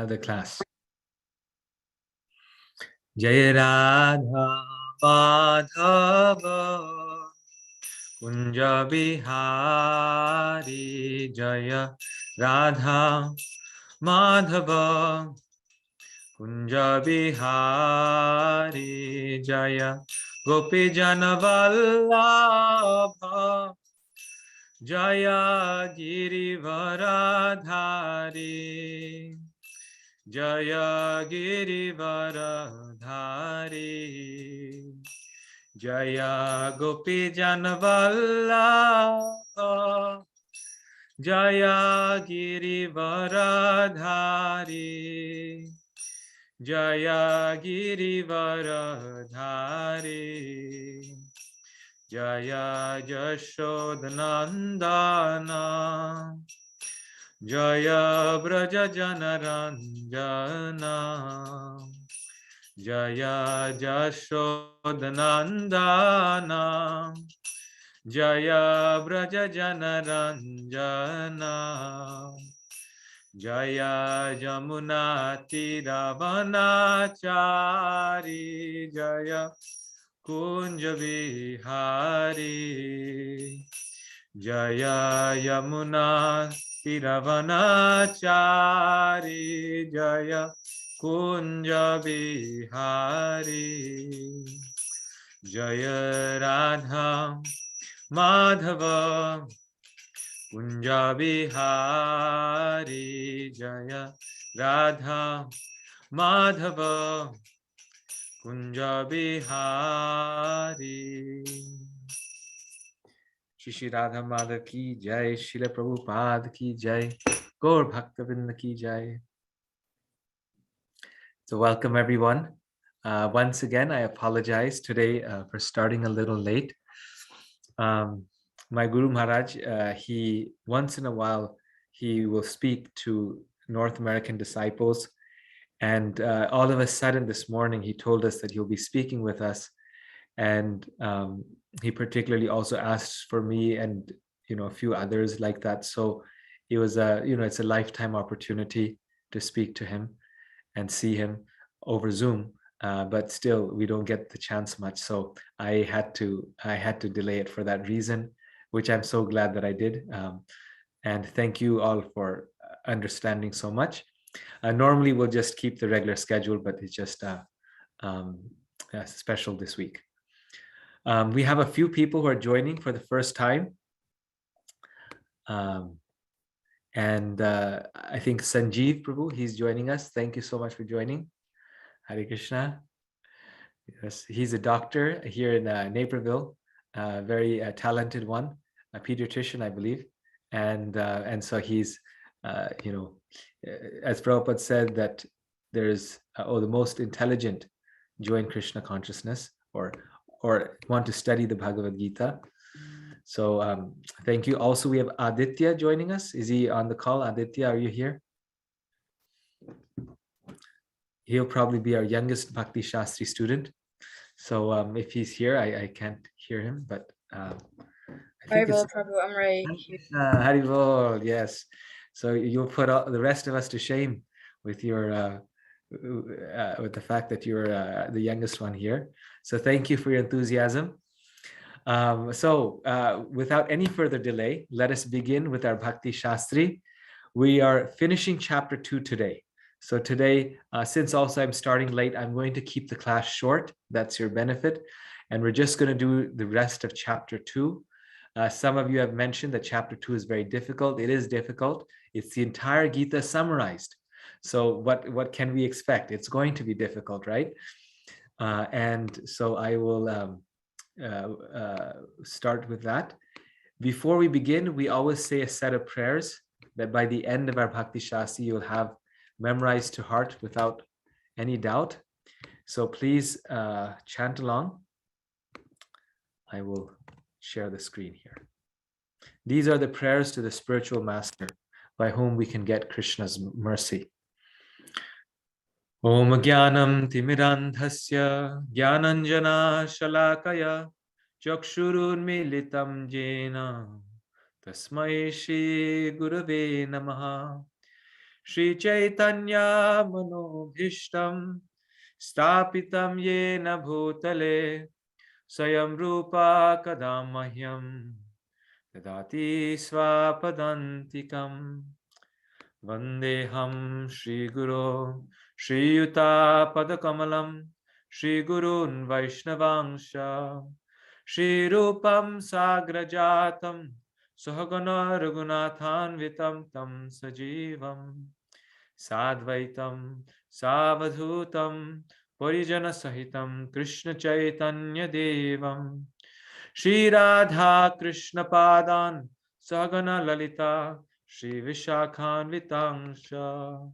the class. Jai Radha Madhava Kunja Bihari Jaya Radha Madhava Kunja Bihari Jaya Gopi Janavallabha Jaya Girivaradhari Jaya Girivaradhari Jaya Gopi Janavallabha Jaya Girivaradhari Jaya Girivaradhari Jaya Jashodanandana Jaya Braja Janaranjana Jaya Jashodanandana Jaya Braja Janaranjana Jaya Jamuna Tiravanachari Jaya Kunja Vihari Jaya Yamuna Tiravanachari Jaya Kunja Vihari Jaya Radha Madhava Kunja Vihari Jaya Radha Madhava Kunja Bihari. Shri Radha Madhav ki jai, Srila Prabhupada ki jai, Gaur Bhaktavinda ki jai. So welcome everyone. Once again, I apologize today for starting a little late. My Guru Maharaj, he once in a while, he will speak to North American disciples. And all of a sudden this morning, he told us that he'll be speaking with us. And he particularly also asked for me and, a few others like that. So it was it's a lifetime opportunity to speak to him and see him over Zoom. But still, we don't get the chance much. So I had to delay it for that reason, which I'm so glad that I did. And thank you all for understanding so much. Normally, we'll just keep the regular schedule, but it's just special this week. We have a few people who are joining for the first time. And I think Sanjeev Prabhu, he's joining us. Thank you so much for joining. Hare Krishna. Yes, he's a doctor here in Naperville, very talented one, a pediatrician, I believe. And so he's, as Prabhupada said, that there's, the most intelligent join Krishna consciousness or want to study the Bhagavad Gita. So thank you. Also, we have Aditya joining us. Is he on the call? Aditya, are you here? He'll probably be our youngest Bhakti Shastri student. So if he's here, I can't hear him, but I think Haribol, Prabhu, I'm right here. Haribol, yes. So you'll put all, the rest of us to shame with your with the fact that you're the youngest one here. So thank you for your enthusiasm. Without any further delay, let us begin with our Bhakti Shastri. We are finishing chapter 2 today. So today, since also I'm starting late, I'm going to keep the class short. That's your benefit. And we're just going to do the rest of chapter 2. Some of you have mentioned that chapter 2 is very difficult. It is difficult. It's the entire Gita summarized. So what can we expect? It's going to be difficult, right? And so I will start with that. Before we begin, we always say a set of prayers that by the end of our Bhakti Shastri, you'll have memorized to heart without any doubt. So please chant along. I will share the screen here. These are the prayers to the spiritual master by whom we can get Krishna's mercy. Om Jnanam Timirandhasya Jnananjana Shalakaya Chakshurunmilitam Jena Tasmai Shri Gurave Namaha Shri Chaitanya Manobhishtam Stapitam Yena Bhutale Swayam Rupa Kadamahyam Dadati Swapadantikam Vandeham Shri Guru Shri Yuta Padakamalam Shri Gurun Vaishnavangsha Shri Rupam Sagrajatam Sahagana Raghunathanvitam Tam Sajivam Sadvaitam Savadhutam Parijana Sahitam Krishna Chaitanya Devam Shri Radha Krishna Padan Sagana Lalita Shri Vishakhan Vitangsha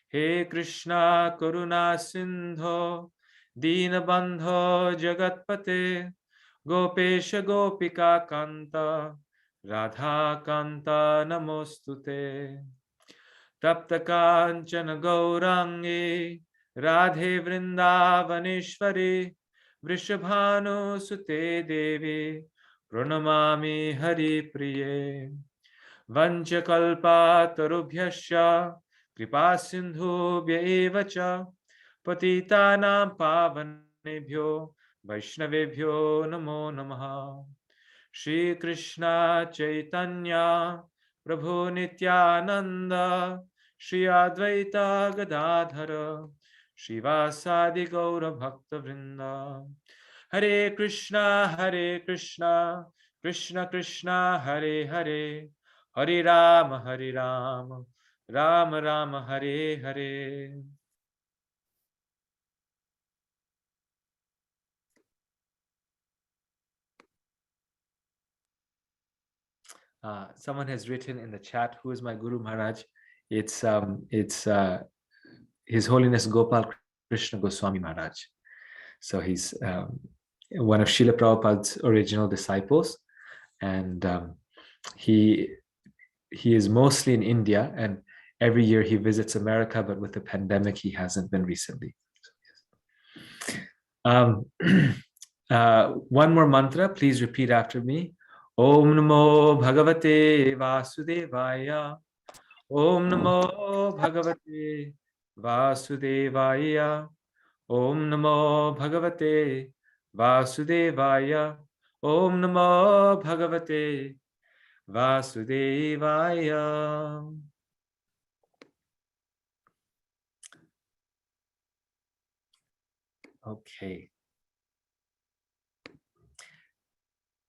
He Krishna Karuna Sindho Dinabandho Jagatpate Gopesha Gopika Kanta Radha Kanta Namostute Tapta Kanchana Gaurangi Radhe Vrindavaneshwari Vrishabhanu Sute Devi Pranamami Hari Priye Vanchakalpa Tarubhyasya Kripa Sindhubhya Evacha Patitanam Pavanebhyo Vaishnavebhyo Namo Namaha Shri Krishna Chaitanya Prabhu Nityananda Shri Advaita Gadadhara Shivasadi Gaura Bhakta Vrinda Hare Krishna Krishna Krishna Hare Hare Hare Rama Rama Rama Hare Hare. Someone has written in the chat, who is my Guru Maharaj? It's His Holiness Gopal Krishna Goswami Maharaj. So he's one of Srila Prabhupada's original disciples, and he is mostly in India, and every year he visits America, but with the pandemic he hasn't been recently. One more mantra, please repeat after me. Om Namo Bhagavate Vasudevaya. Om Namo Bhagavate Vasudevaya. Om Namo Bhagavate Vasudevaya. Om Namo Bhagavate Vasudevaya. Okay.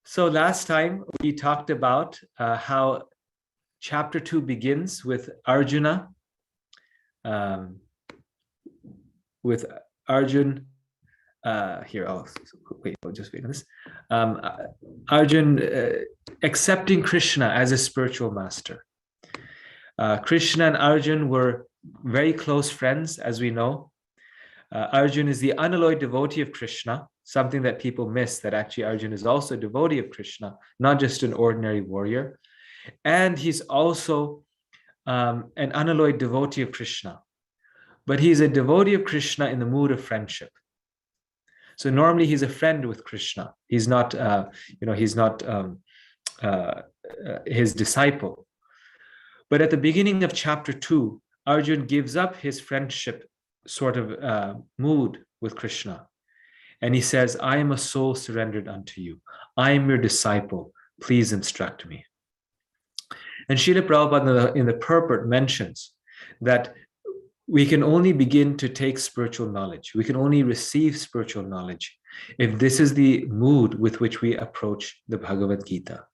So last time we talked about how chapter 2 begins with Arjuna, with Arjun. Here, I'll just wait on this. Arjun accepting Krishna as a spiritual master. Krishna and Arjun were very close friends, as we know. Arjun is the unalloyed devotee of Krishna, something that people miss, that actually Arjun is also a devotee of Krishna, not just an ordinary warrior. And he's also an unalloyed devotee of Krishna. But he's a devotee of Krishna in the mood of friendship. So normally he's a friend with Krishna. He's not, his disciple. But at the beginning of chapter 2, Arjun gives up his friendship sort of mood with Krishna. And he says, I am a soul surrendered unto you. I am your disciple. Please instruct me. And Srila Prabhupada in the purport mentions that we can only begin to take spiritual knowledge. We can only receive spiritual knowledge if this is the mood with which we approach the Bhagavad Gita.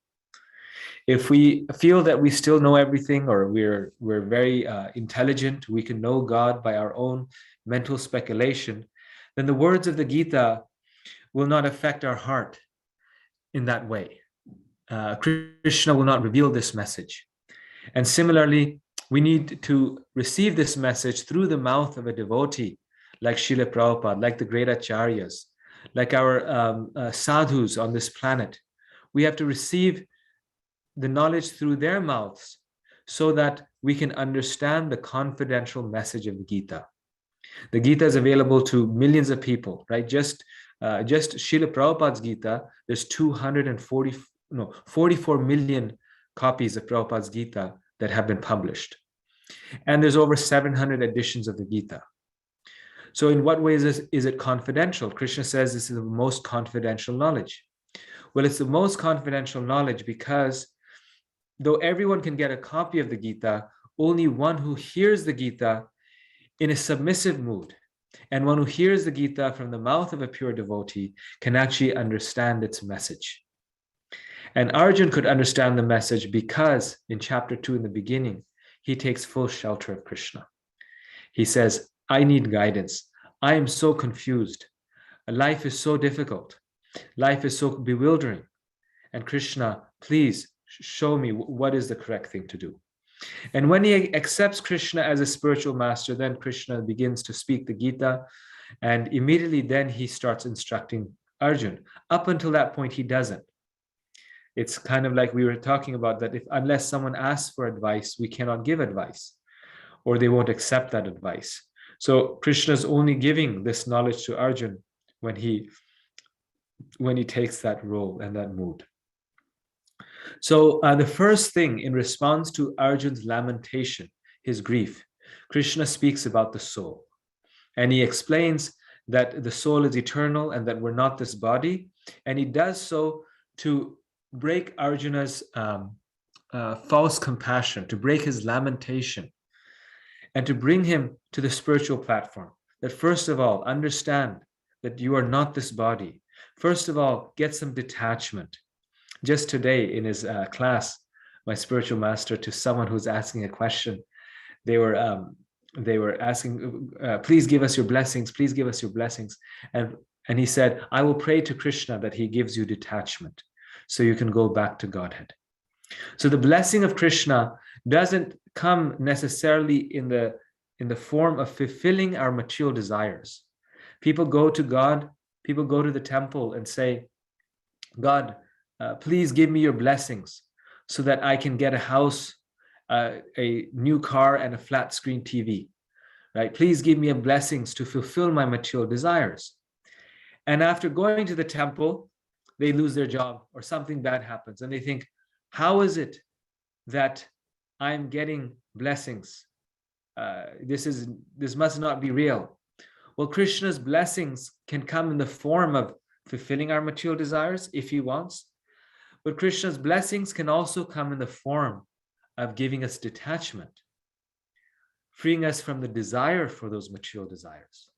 If we feel that we still know everything, or we're very intelligent, we can know God by our own mental speculation, then the words of the Gita will not affect our heart in that way. Krishna will not reveal this message. And similarly, we need to receive this message through the mouth of a devotee, like Srila Prabhupada, like the great acharyas, like our sadhus on this planet. We have to receive the knowledge through their mouths so that we can understand the confidential message of the Gita. The Gita is available to millions of people, right? Just Srila Prabhupada's Gita, there's 44 million copies of Prabhupada's Gita that have been published. And there's over 700 editions of the Gita. So in what ways is it confidential? Krishna says this is the most confidential knowledge. Well, it's the most confidential knowledge because though everyone can get a copy of the Gita, only one who hears the Gita in a submissive mood and one who hears the Gita from the mouth of a pure devotee can actually understand its message. And Arjun could understand the message because in chapter 2 in the beginning, he takes full shelter of Krishna. He says, I need guidance. I am so confused. Life is so difficult. Life is so bewildering. And Krishna, please show me what is the correct thing to do. And when he accepts Krishna as a spiritual master, then Krishna begins to speak the Gita. And immediately then he starts instructing Arjun. Up until that point, he doesn't. It's kind of like we were talking about that unless someone asks for advice, we cannot give advice or they won't accept that advice. So Krishna is only giving this knowledge to Arjun when he takes that role and that mood. So the first thing in response to Arjun's lamentation, his grief, Krishna speaks about the soul. And he explains that the soul is eternal and that we're not this body. And he does so to break Arjuna's false compassion, to break his lamentation, and to bring him to the spiritual platform. That first of all, understand that you are not this body. First of all, get some detachment. Just today in his class, my spiritual master, to someone who's asking a question, they were asking, please give us your blessings, please give us your blessings. And he said, I will pray to Krishna that he gives you detachment so you can go back to Godhead. So the blessing of Krishna doesn't come necessarily in the form of fulfilling our material desires. People go to God, people go to the temple and say, God, please give me your blessings so that I can get a house, a new car, and a flat screen TV. Right? Please give me blessings to fulfill my material desires. And after going to the temple, they lose their job or something bad happens. And they think, how is it that I'm getting blessings? This must not be real. Well, Krishna's blessings can come in the form of fulfilling our material desires if he wants. But Krishna's blessings can also come in the form of giving us detachment, freeing us from the desire for those material desires.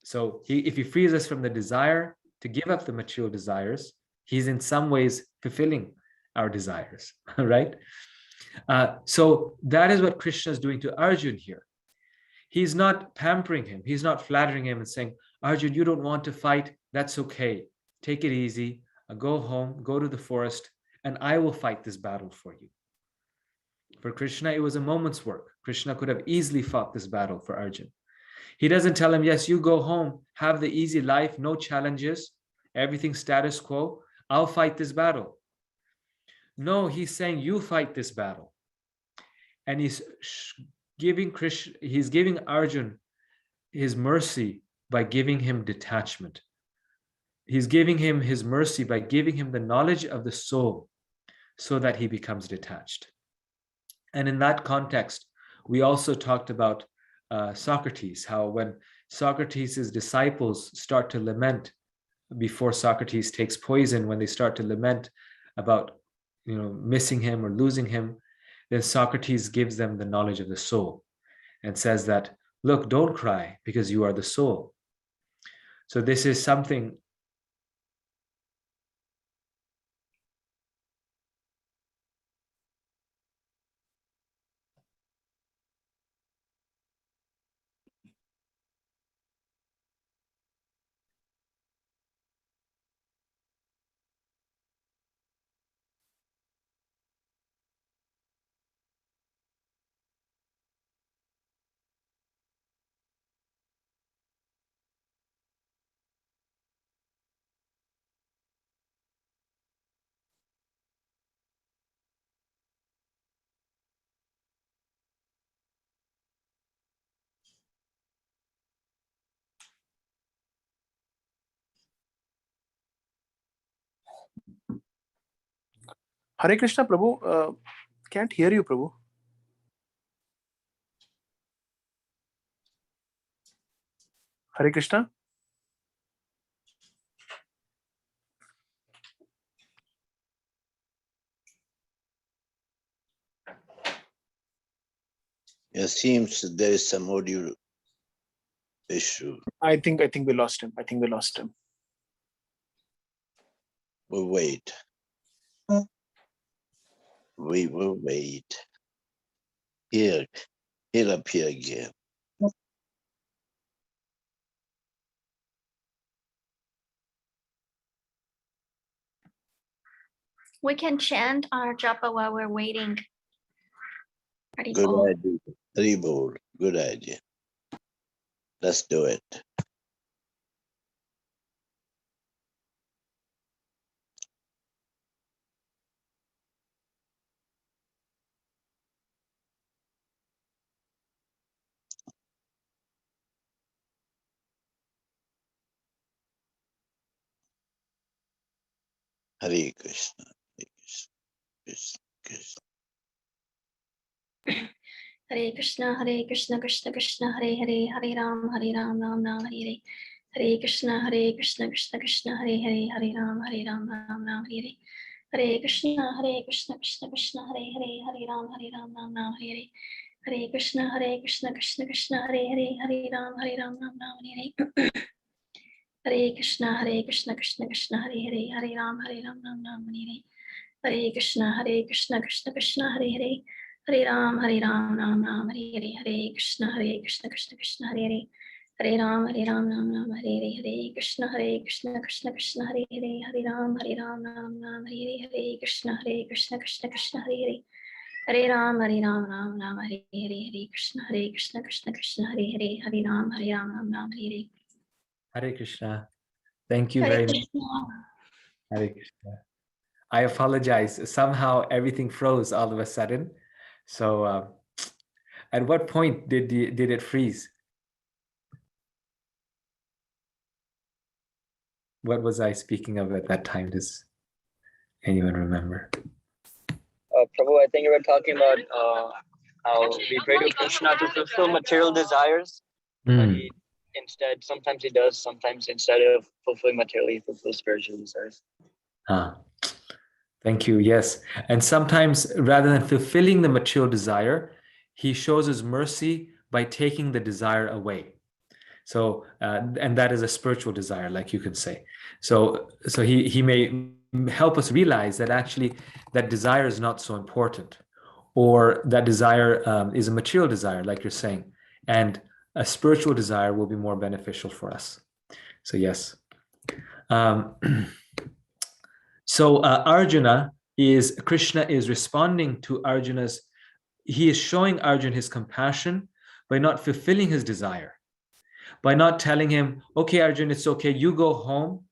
So if he frees us from the desire to give up the material desires, he's in some ways fulfilling our desires, right? So that is what Krishna is doing to Arjun here. He's not pampering him. He's not flattering him and saying, Arjun, you don't want to fight. That's okay. Take it easy. Go home, go to the forest, and I will fight this battle for you. For Krishna, it was a moment's work. Krishna could have easily fought this battle for Arjun. He doesn't tell him, yes, you go home, have the easy life, no challenges, everything status quo. I'll fight this battle. No, he's saying, you fight this battle. And he's giving Arjun his mercy by giving him detachment. He's giving him his mercy by giving him the knowledge of the soul so that he becomes detached. And in that context, we also talked about Socrates, how when Socrates' disciples start to lament before Socrates takes poison, when they start to lament about missing him or losing him, then Socrates gives them the knowledge of the soul and says that, look, don't cry because you are the soul. So this is something. Hare Krishna, Prabhu. Can't hear you, Prabhu. Hare Krishna. It seems there is some audio issue. I think we lost him. We'll wait. We will wait. He'll appear again. We can chant our japa while we're waiting. Good idea. Haribol. Good idea. Let's do it. Hare Krishna. Hare Krishna. Krishna, Krishna. Hare Krishna, Krishna Krishna, Hare Hare, Hare Ram, Ram Ram, Hare Hare. Hare Krishna, Krishna Krishna, Hare Hare, Hare Ram, Ram Ram, Hare Hare. Hare Krishna, Krishna Krishna, Hare Hare, Hare Ram, Ram Ram, Hare Hare. Hare Krishna, Krishna Krishna, Hare Hare, Hare Ram, Ram Ram, Hare Hare. Hare Krishna, Krishna Krishna, Hare Hare, Hare Ram, Ram Hare Hare. Hare Krishna, Krishna Krishna, Hare Hare, Hare Ram, Ram Ram, Hare Hare. Hare Krishna, Krishna Krishna, Hare Hare, Hare Ram, Ram Ram, Hare Hare. Hare Krishna, Krishna Krishna, Hare Hare, Hare Ram, Ram Ram, Hare Hare. Hare Krishna, Krishna Krishna, Hare Hare, Hare Ram, Ram, Hare Hare. Hare Krishna, Krishna, Hare Hare, Hare Ram, Ram, Hare Hare. Hare Krishna. Thank you Hare very much. Krishna. Hare Krishna. I apologize. Somehow everything froze all of a sudden. So at what point did it freeze? What was I speaking of at that time? Does anyone remember? Prabhu, I think you were talking about how we pray to Krishna to fulfill material desires, but sometimes he does, sometimes instead of fulfilling material, he fulfills spiritual desires. Thank you. Yes. And sometimes rather than fulfilling the material desire, he shows his mercy by taking the desire away. So, and that is a spiritual desire, like you can say. So he may help us realize that actually that desire is not so important, or that desire is a material desire, like you're saying, and a spiritual desire will be more beneficial for us. So yes. So Arjuna Krishna is responding to Arjuna's, he is showing Arjuna his compassion by not fulfilling his desire, by not telling him, okay, Arjuna, it's okay, you go home,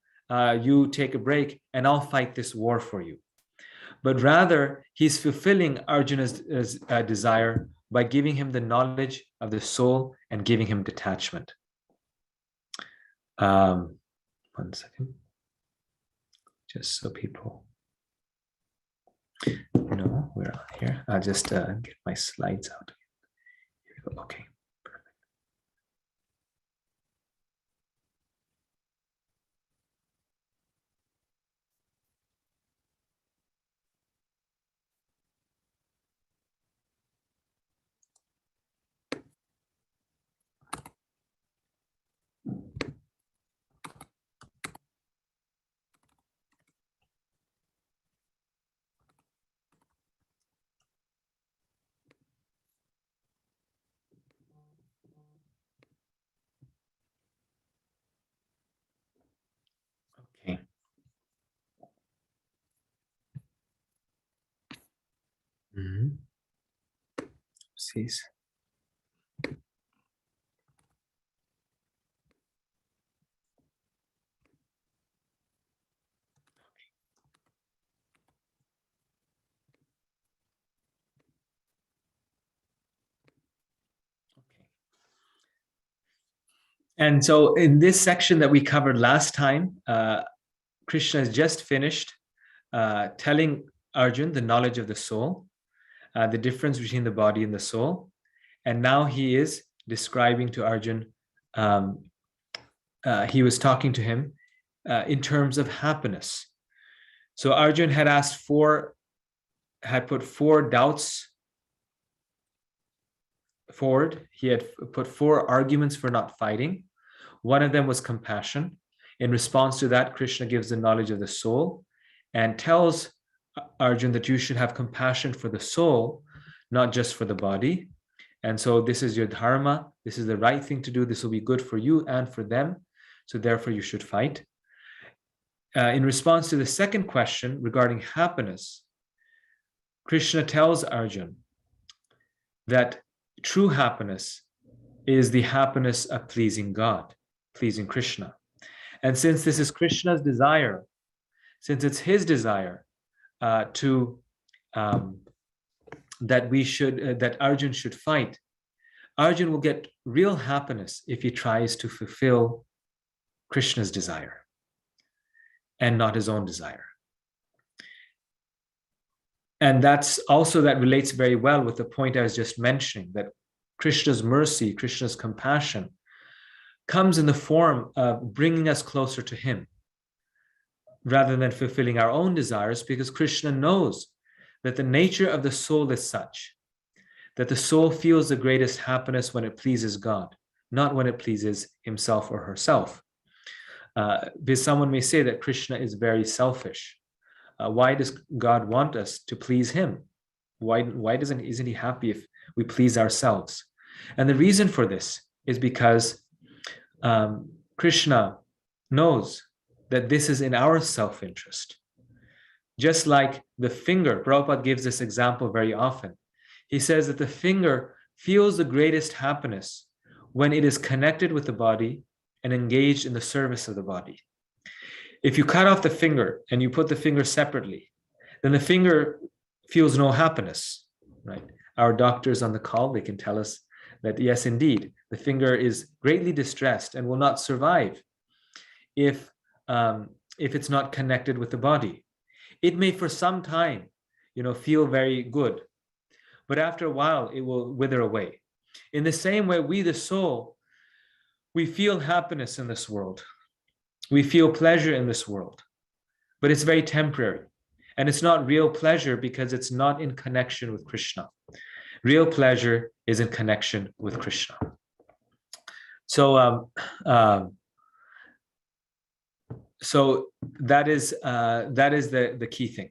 you take a break, and I'll fight this war for you. But rather, he's fulfilling Arjuna's desire by giving him the knowledge of the soul and giving him detachment. 1 second. Just so people know we're on here. I'll just get my slides out. Here we go. Okay, perfect. Okay. Oopsies. And so in this section that we covered last time, Krishna has just finished telling Arjun the knowledge of the soul, the difference between the body and the soul. And now he is describing to Arjun he was talking to him in terms of happiness. So Arjun had put 4 doubts forward. He had put 4 arguments for not fighting. One of them was compassion. In response to that, Krishna gives the knowledge of the soul and tells Arjun that you should have compassion for the soul, not just for the body. And so this is your dharma. This is the right thing to do. This will be good for you and for them. So therefore you should fight. In response to the second question regarding happiness, Krishna tells Arjun that true happiness is the happiness of pleasing God, pleasing Krishna. And since this is Krishna's desire, since it's his desire that Arjun should fight, Arjun will get real happiness if he tries to fulfill Krishna's desire and not his own desire. And that relates very well with the point I was just mentioning, that Krishna's mercy, Krishna's compassion comes in the form of bringing us closer to him rather than fulfilling our own desires, because Krishna knows that the nature of the soul is such that the soul feels the greatest happiness when it pleases God, not when it pleases himself or herself. Because someone may say that Krishna is very selfish. Why does God want us to please him? Why isn't he happy if we please ourselves? And the reason for this is because Krishna knows that this is in our self-interest. Just like the finger, Prabhupada gives this example very often. He says that the finger feels the greatest happiness when it is connected with the body and engaged in the service of the body. If you cut off the finger and you put the finger separately, then the finger feels no happiness, right? Our doctors on the call, they can tell us that yes, indeed, the finger is greatly distressed and will not survive if it's not connected with the body. It may for some time, feel very good, but after a while it will wither away. In the same way, we, the soul, we feel happiness in this world. We feel pleasure in this world, but it's very temporary. And it's not real pleasure because it's not in connection with Krishna. Real pleasure is in connection with Krishna. So that is the key thing.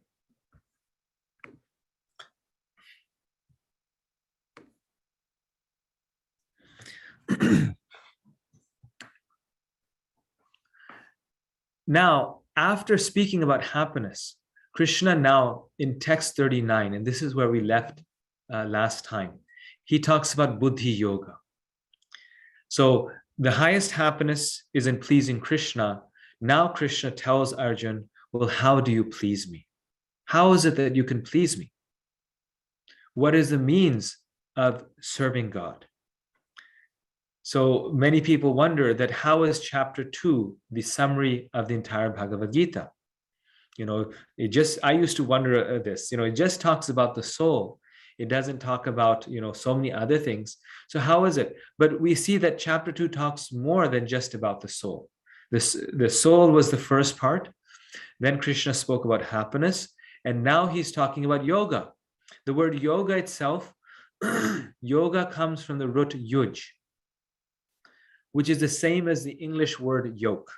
Now, after speaking about happiness, Krishna now in text 39, and this is where we left last time, he talks about Buddhi Yoga. So the highest happiness is in pleasing Krishna. Now Krishna tells Arjun, well, how do you please me? How is it that you can please me? What is the means of serving God? So many people wonder that how is chapter 2 the summary of the entire Bhagavad Gita? I used to wonder this, it just talks about the soul. It doesn't talk about, so many other things. So how is it? But we see that chapter 2 talks more than just about the soul. The soul was the first part. Then Krishna spoke about happiness. And now he's talking about yoga. The word yoga itself, yoga comes from the root yuj, which is the same as the English word yoke.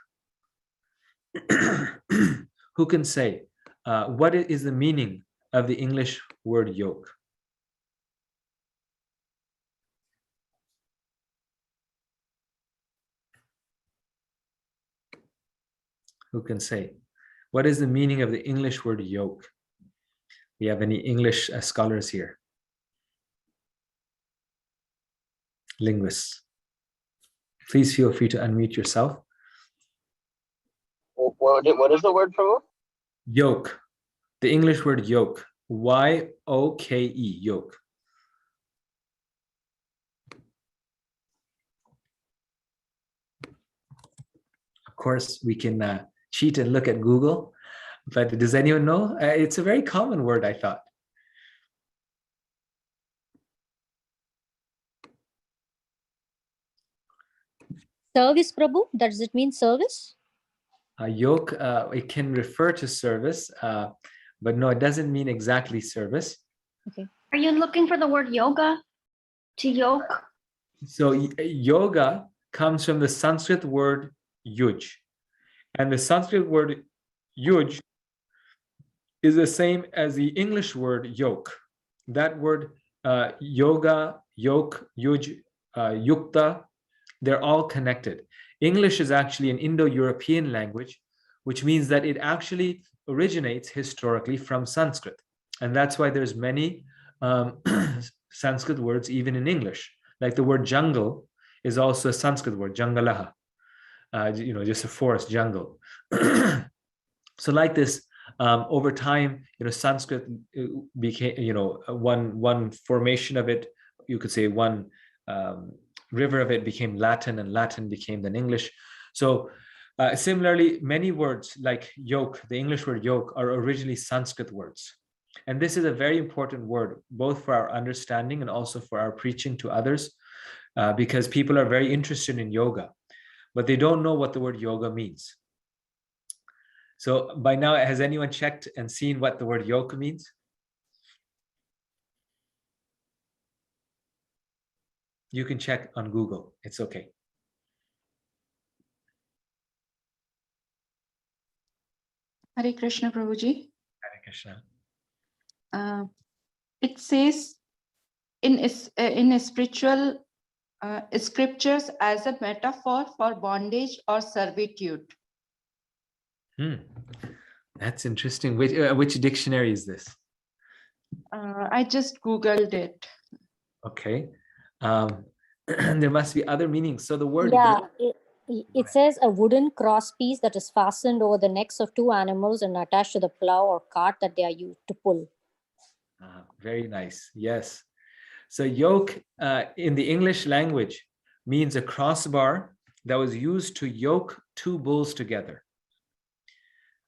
Who can say what is the meaning of the English word yoke? Who can say what is the meaning of the English word yoke? Do you have any English scholars here? Linguists. Please feel free to unmute yourself. What is the word, Prabhu? Yoke. The English word yoke. Y-O-K-E, yoke. Of course, we can cheat and look at Google, but does anyone know? It's a very common word, I thought. Service, Prabhu? Does it mean service? Yoke, it can refer to service, but no, it doesn't mean exactly service. Okay. Are you looking for the word yoga? To yoke? So yoga comes from the Sanskrit word yuj. And the Sanskrit word yuj is the same as the English word yoke. That word yoga, yoke, yuj, yukta, they're all connected. English is actually an Indo-European language, which means that it actually originates historically from Sanskrit. And that's why there's many Sanskrit words even in English. Like the word jungle is also a Sanskrit word, jangalaha, just a forest, jungle. So like this, over time, Sanskrit became, one formation of it, you could say one river of it became Latin, and Latin became then English. So similarly, many words like yoke, the English word yoke, are originally Sanskrit words. And this is a very important word, both for our understanding and also for our preaching to others, because people are very interested in yoga, but they don't know what the word yoga means. So by now, has anyone checked and seen what the word yoga means? You can check on Google. It's okay. Hare Krishna, Prabhuji. Hare Krishna. It says in spiritual scriptures as a metaphor for bondage or servitude. That's interesting. Which dictionary is this? I just Googled it. Okay. There must be other meanings. So the word It says a wooden cross piece that is fastened over the necks of two animals and attached to the plow or cart that they are used to pull. Very nice. Yes. So yoke in the English language means a crossbar that was used to yoke two bulls together.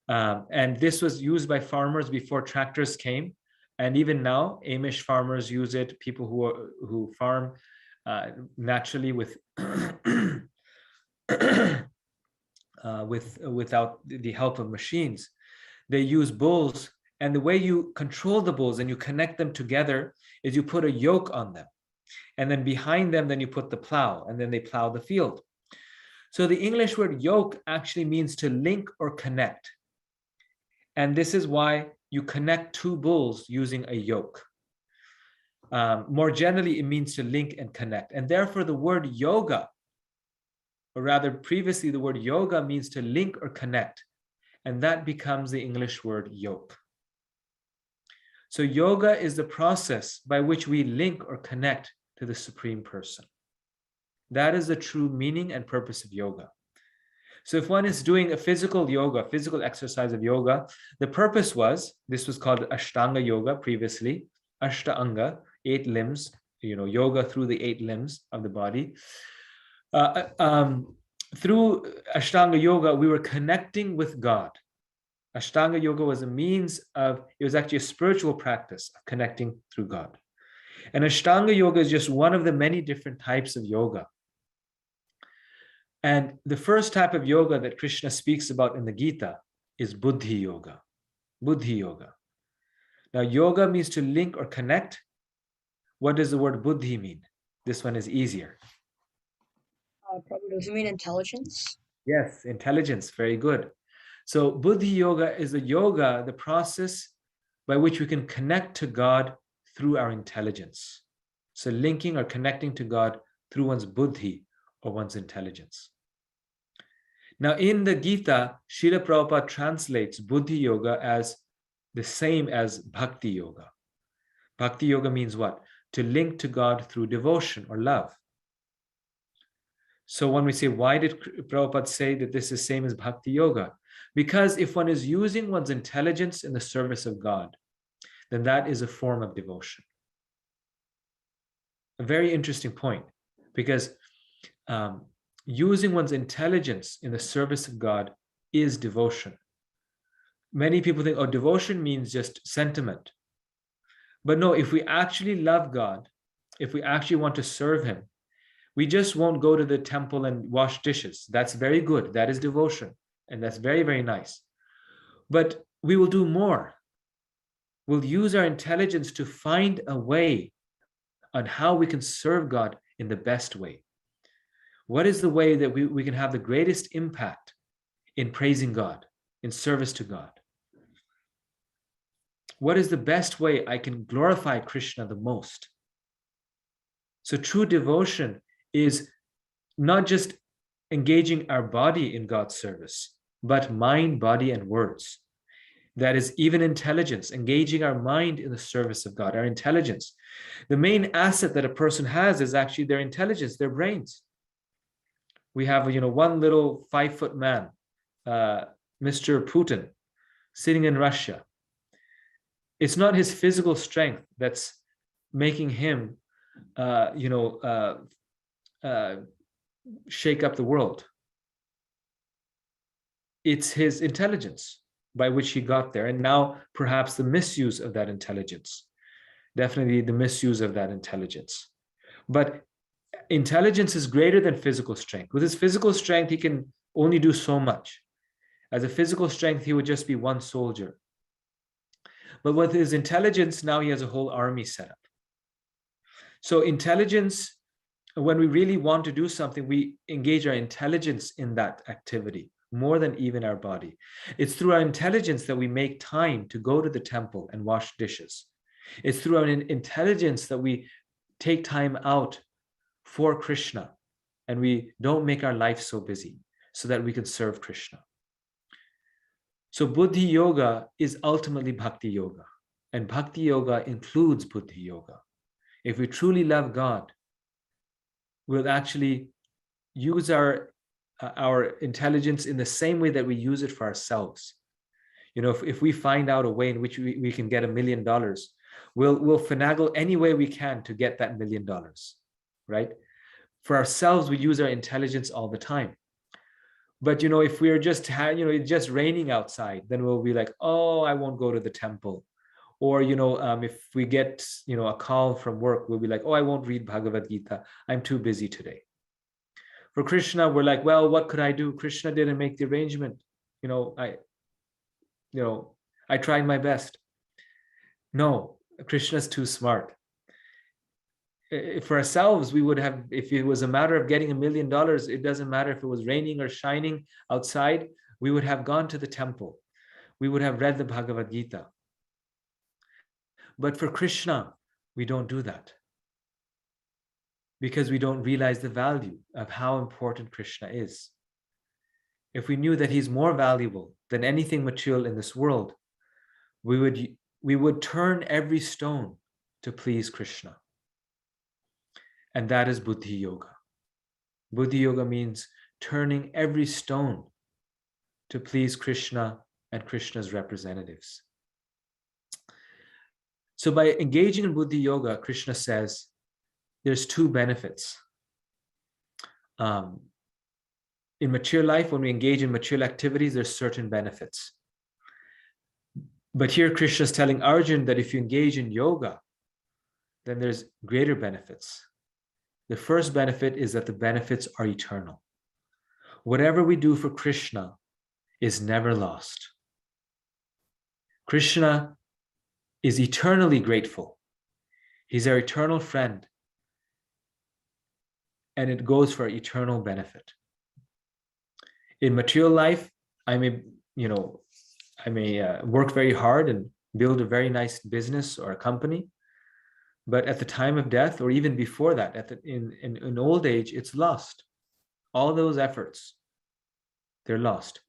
And this was used by farmers before tractors came. And even now, Amish farmers use it. People who farm naturally with without the help of machines, they use bulls. And the way you control the bulls and you connect them together is you put a yoke on them. And then behind them, then you put the plow, and then they plow the field. So the English word yoke actually means to link or connect. And this is why you connect two bulls using a yoke. More generally, it means to link and connect. And therefore, the word yoga, or rather previously, the word yoga means to link or connect. And that becomes the English word yoke. So yoga is the process by which we link or connect to the Supreme Person. That is the true meaning and purpose of yoga. So if one is doing a physical exercise of yoga, the purpose this was called Ashtanga yoga previously, Ashtanga, 8 limbs, yoga through the 8 limbs of the body. Through Ashtanga yoga, we were connecting with God. Ashtanga yoga was it was actually a spiritual practice of connecting through God. And Ashtanga yoga is just one of the many different types of yoga. And the first type of yoga that Krishna speaks about in the Gita is Buddhi yoga. Buddhi yoga. Now, yoga means to link or connect. What does the word Buddhi mean? This one is easier. Probably does it mean intelligence? Yes, intelligence. Very good. So Buddhi yoga is the process by which we can connect to God through our intelligence. So linking or connecting to God through one's buddhi or one's intelligence. Now in the Gita, Srila Prabhupada translates Buddhi yoga as the same as Bhakti yoga. Bhakti yoga means what? To link to God through devotion or love. So when we say, why did Prabhupada say that this is the same as Bhakti yoga? Because if one is using one's intelligence in the service of God, then that is a form of devotion. A very interesting point, because using one's intelligence in the service of God is devotion. Many people think, oh, devotion means just sentiment. But no, if we actually love God, if we actually want to serve Him, We just won't go to the temple and wash dishes. That's very good. That is devotion. And that's very, very nice. But we will do more. We'll use our intelligence to find a way on how we can serve God in the best way. What is the way that we can have the greatest impact in praising God, in service to God? What is the best way I can glorify Krishna the most? So true devotion is not just engaging our body in God's service, but mind, body, and words. That is even intelligence, engaging our mind in the service of God, our intelligence. The main asset that a person has is actually their intelligence, their brains. We have, one little 5-foot man, Mr. Putin, sitting in Russia. It's not his physical strength that's making him, shake up the world. It's his intelligence by which he got there. And now perhaps the misuse of that intelligence. Definitely the misuse of that intelligence. But intelligence is greater than physical strength. With his physical strength, he can only do so much. As a physical strength, he would just be one soldier. But with his intelligence, now he has a whole army set up. So intelligence, when we really want to do something, we engage our intelligence in that activity more than even our body. It's through our intelligence that we make time to go to the temple and wash dishes. It's through our intelligence that we take time out for Krishna and we don't make our life so busy so that we can serve Krishna. So Buddhi Yoga is ultimately Bhakti Yoga, and Bhakti Yoga includes Buddhi Yoga. If we truly love God, we'll actually use our intelligence in the same way that we use it for ourselves. If we find out a way in which we can get $1 million, we'll finagle any way we can to get that $1 million, right? For ourselves, we use our intelligence all the time. But if we're just it's just raining outside, then we'll be like, oh, I won't go to the temple. Or if we get a call from work, we'll be like, oh, I won't read Bhagavad Gita. I'm too busy today. For Krishna, we're like, well, what could I do? Krishna didn't make the arrangement. I tried my best. No, Krishna's too smart. For ourselves, we would have, if it was a matter of getting $1 million, it doesn't matter if it was raining or shining outside, we would have gone to the temple. We would have read the Bhagavad Gita. But for Krishna, we don't do that because we don't realize the value of how important Krishna is. If we knew that he's more valuable than anything material in this world, we would turn every stone to please Krishna. And that is Buddhi Yoga. Buddhi Yoga means turning every stone to please Krishna and Krishna's representatives. So by engaging in Buddhi Yoga, Krishna says there's 2 benefits. In material life, when we engage in material activities, there's certain benefits. But here Krishna is telling Arjuna that if you engage in yoga, then there's greater benefits. The first benefit is that the benefits are eternal. Whatever we do for Krishna is never lost. Krishna is eternally grateful. He's our eternal friend. And it goes for eternal benefit. In material life, I may work very hard and build a very nice business or a company. But at the time of death, or even before that, in old age, it's lost. All those efforts, they're lost.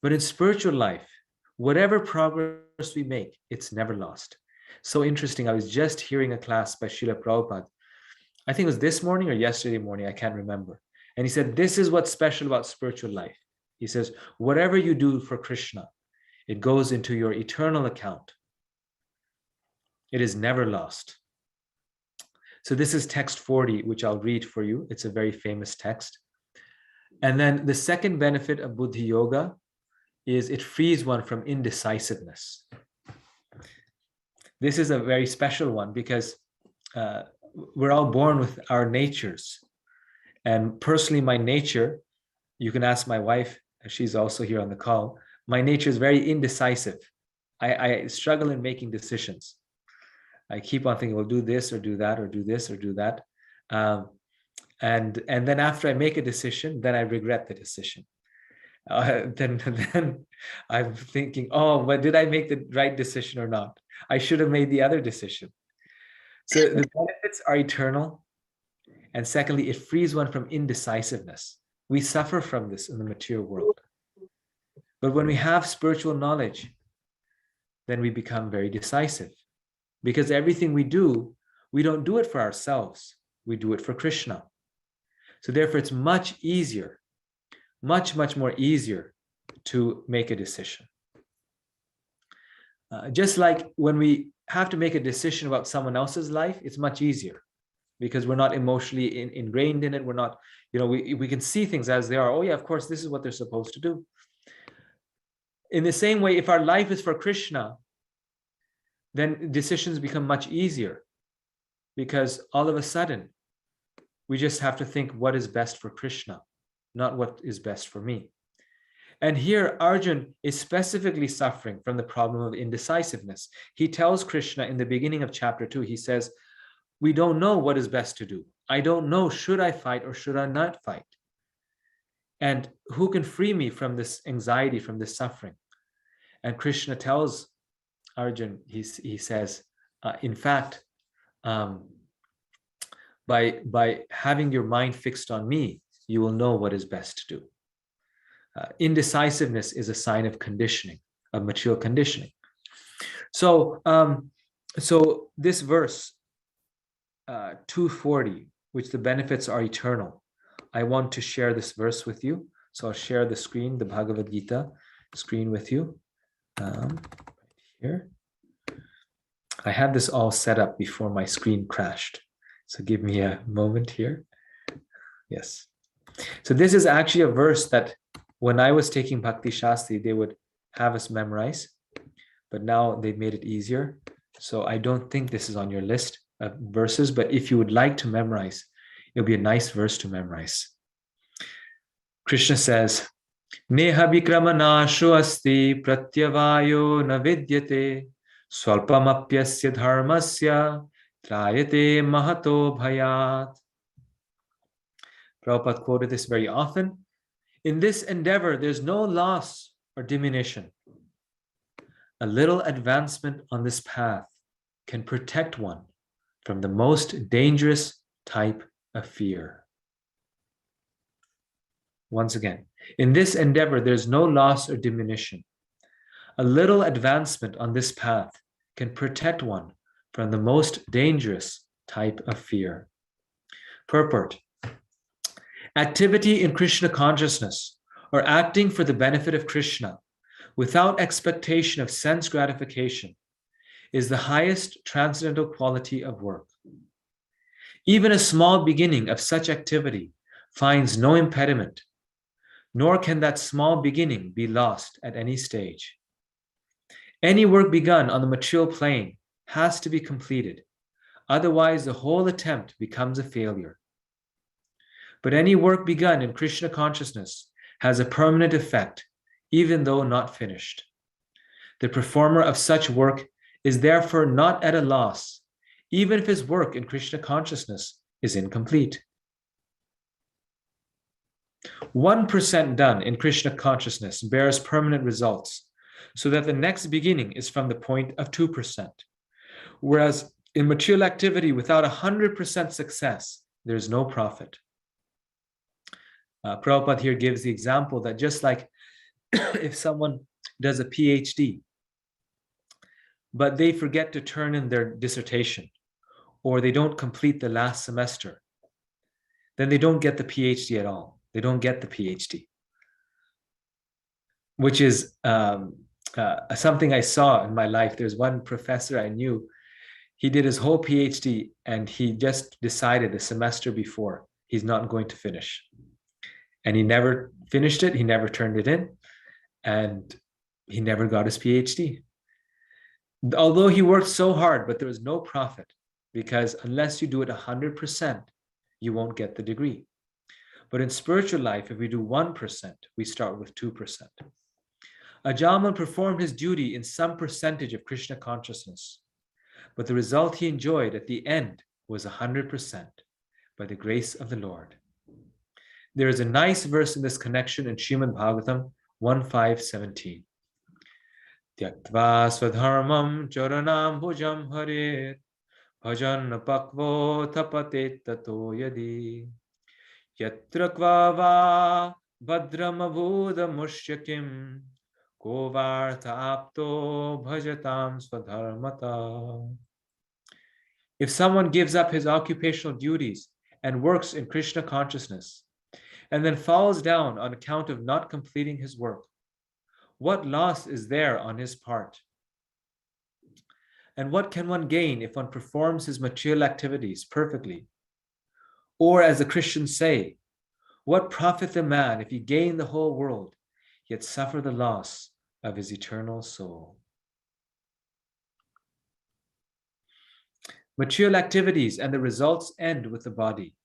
But in spiritual life, whatever progress we make, it's never lost. So interesting. I was just hearing a class by Srila Prabhupada. I think it was this morning or yesterday morning, I can't remember. And he said, this is what's special about spiritual life. He says, whatever you do for Krishna, it goes into your eternal account. It is never lost. So this is text 40, which I'll read for you. It's a very famous text. And then the second benefit of Buddhi Yoga is it frees one from indecisiveness. This is a very special one because we're all born with our natures. And personally, my nature, you can ask my wife, she's also here on the call. My nature is very indecisive. I struggle in making decisions. I keep on thinking, well, do this or do that, or do this or do that. And then after I make a decision, then I regret the decision. Then I'm thinking, oh, but did I make the right decision or not? I should have made the other decision. So the benefits are eternal. And secondly, it frees one from indecisiveness. We suffer from this in the material world. But when we have spiritual knowledge, then we become very decisive. Because everything we do, we don't do it for ourselves. We do it for Krishna. So therefore, it's much easier, much more easier to make a decision. Just like when we have to make a decision about someone else's life, it's much easier because we're not emotionally ingrained in it. We're not, we can see things as they are. Oh yeah, of course, this is what they're supposed to do. In the same way, if our life is for Krishna, then decisions become much easier because all of a sudden, we just have to think what is best for Krishna, not what is best for me. And here, Arjun is specifically suffering from the problem of indecisiveness. He tells Krishna in the beginning of chapter 2, he says, we don't know what is best to do. I don't know, should I fight or should I not fight? And who can free me from this anxiety, from this suffering? And Krishna tells Arjun, he says, in fact, by having your mind fixed on me, you will know what is best to do. Indecisiveness is a sign of conditioning, of material conditioning. So this verse, 240, which the benefits are eternal, I want to share this verse with you. So I'll share the screen, the Bhagavad Gita screen with you. Here. I had this all set up before my screen crashed. So give me a moment here. Yes. So this is actually a verse that when I was taking Bhakti Shastri, they would have us memorize, but now they've made it easier. So I don't think this is on your list of verses, but if you would like to memorize, it'll be a nice verse to memorize. Krishna says, Neha vikramanasho asti pratyavayo na vidyate swalpamapyasya dharmasya trayate mahato bhayat. Prabhupada quoted this very often. In this endeavor, there's no loss or diminution. A little advancement on this path can protect one from the most dangerous type of fear. Once again, in this endeavor, there's no loss or diminution. A little advancement on this path can protect one from the most dangerous type of fear. Purport. Activity in Krishna consciousness, or acting for the benefit of Krishna, without expectation of sense gratification, is the highest transcendental quality of work. Even a small beginning of such activity finds no impediment, nor can that small beginning be lost at any stage. Any work begun on the material plane has to be completed, otherwise the whole attempt becomes a failure. But any work begun in Krishna consciousness has a permanent effect, even though not finished. The performer of such work is therefore not at a loss, even if his work in Krishna consciousness is incomplete. 1% done in Krishna consciousness bears permanent results, so that the next beginning is from the point of 2%. Whereas in material activity without 100% success, there's no profit. Prabhupada here gives the example that just like if someone does a PhD, but they forget to turn in their dissertation, or they don't complete the last semester, then they don't get the PhD at all. They don't get the PhD, which is something I saw in my life. There's one professor I knew, he did his whole PhD and he just decided the semester before he's not going to finish. And he never finished it, he never turned it in, and he never got his PhD. Although he worked so hard, but there was no profit, because unless you do it 100%, you won't get the degree. But in spiritual life, if we do 1%, we start with 2%. Ajamal performed his duty in some percentage of Krishna consciousness, but the result he enjoyed at the end was 100% by the grace of the Lord. There is a nice verse in this connection in Srimad Bhagavatam 1.5.17. Tyaktva swadharmam charanam bhujam haret bhajan pakvo tapate tato yadi yatra kvava badram abhuda mushyakim kovartha apto bhajatam swadharmata. If someone gives up his occupational duties and works in Krishna consciousness, and then falls down on account of not completing his work, what loss is there on his part? And what can one gain if one performs his material activities perfectly? Or as the Christians say, what profit the man if he gain the whole world, yet suffer the loss of his eternal soul? Material activities and the results end with the body,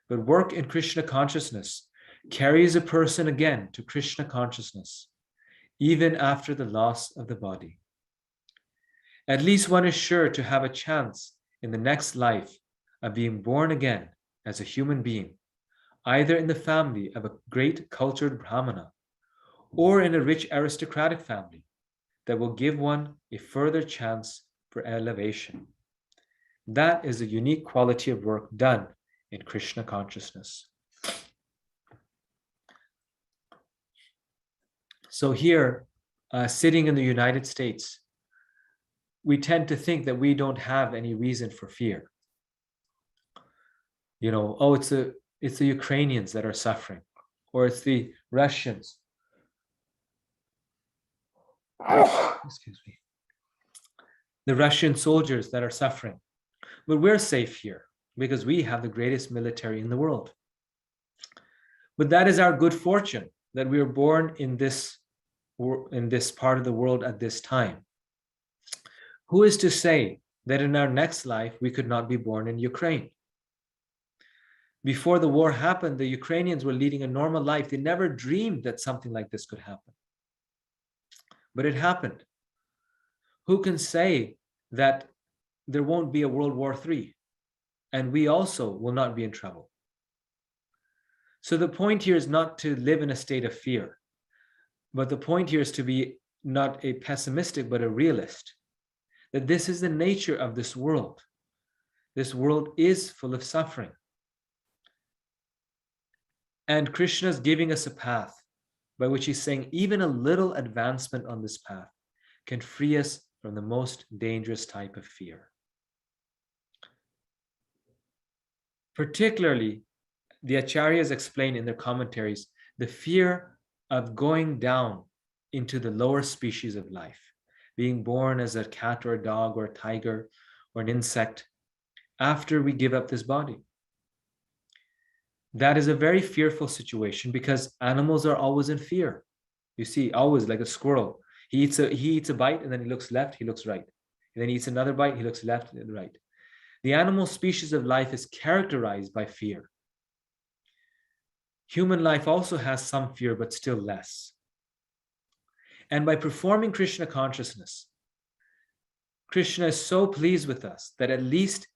but work in Krishna consciousness carries a person again to Krishna consciousness, even after the loss of the body. At least one is sure to have a chance in the next life of being born again as a human being, either in the family of a great cultured Brahmana or in a rich aristocratic family that will give one a further chance for elevation. That is a unique quality of work done in Krishna consciousness. So here, sitting in the United States, we tend to think that we don't have any reason for fear. You know, oh, it's the Ukrainians that are suffering, or it's the Russians. Excuse me. The Russian soldiers that are suffering. But we're safe here because we have the greatest military in the world. But that is our good fortune that we were born in this part of the world at this time. Who is to say that in our next life we could not be born in Ukraine? Before the war happened, the Ukrainians were leading a normal life. They never dreamed that something like this could happen. But it happened. Who can say that there won't be a World War III and we also will not be in trouble? So the point here is not to live in a state of fear, but the point here is to be not a pessimistic, but a realist. That this is the nature of this world. This world is full of suffering. And Krishna is giving us a path by which he's saying even a little advancement on this path can free us from the most dangerous type of fear. Particularly, the Acharyas explain in their commentaries the fear of going down into the lower species of life, being born as a cat or a dog or a tiger or an insect after we give up this body. That is a very fearful situation because animals are always in fear. You see, always like a squirrel. He eats a bite and then he looks left, he looks right. And then he eats another bite, he looks left and right. The animal species of life is characterized by fear. Human life also has some fear, but still less. And by performing Krishna consciousness, Krishna is so pleased with us that at least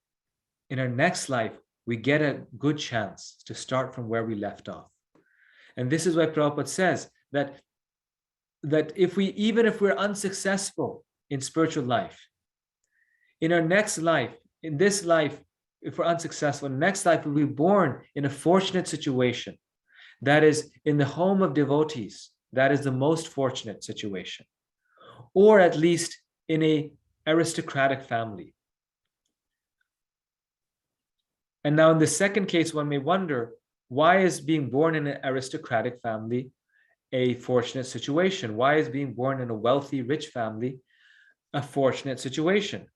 in our next life, we get a good chance to start from where we left off. And this is why Prabhupada says that even if we're unsuccessful in spiritual life, in our next life, in this life, if we're unsuccessful, in the next life we'll be born in a fortunate situation. That is in the home of devotees. That is the most fortunate situation. Or at least in an aristocratic family. And now in the second case, one may wonder, why is being born in an aristocratic family a fortunate situation? Why is being born in a wealthy, rich family a fortunate situation?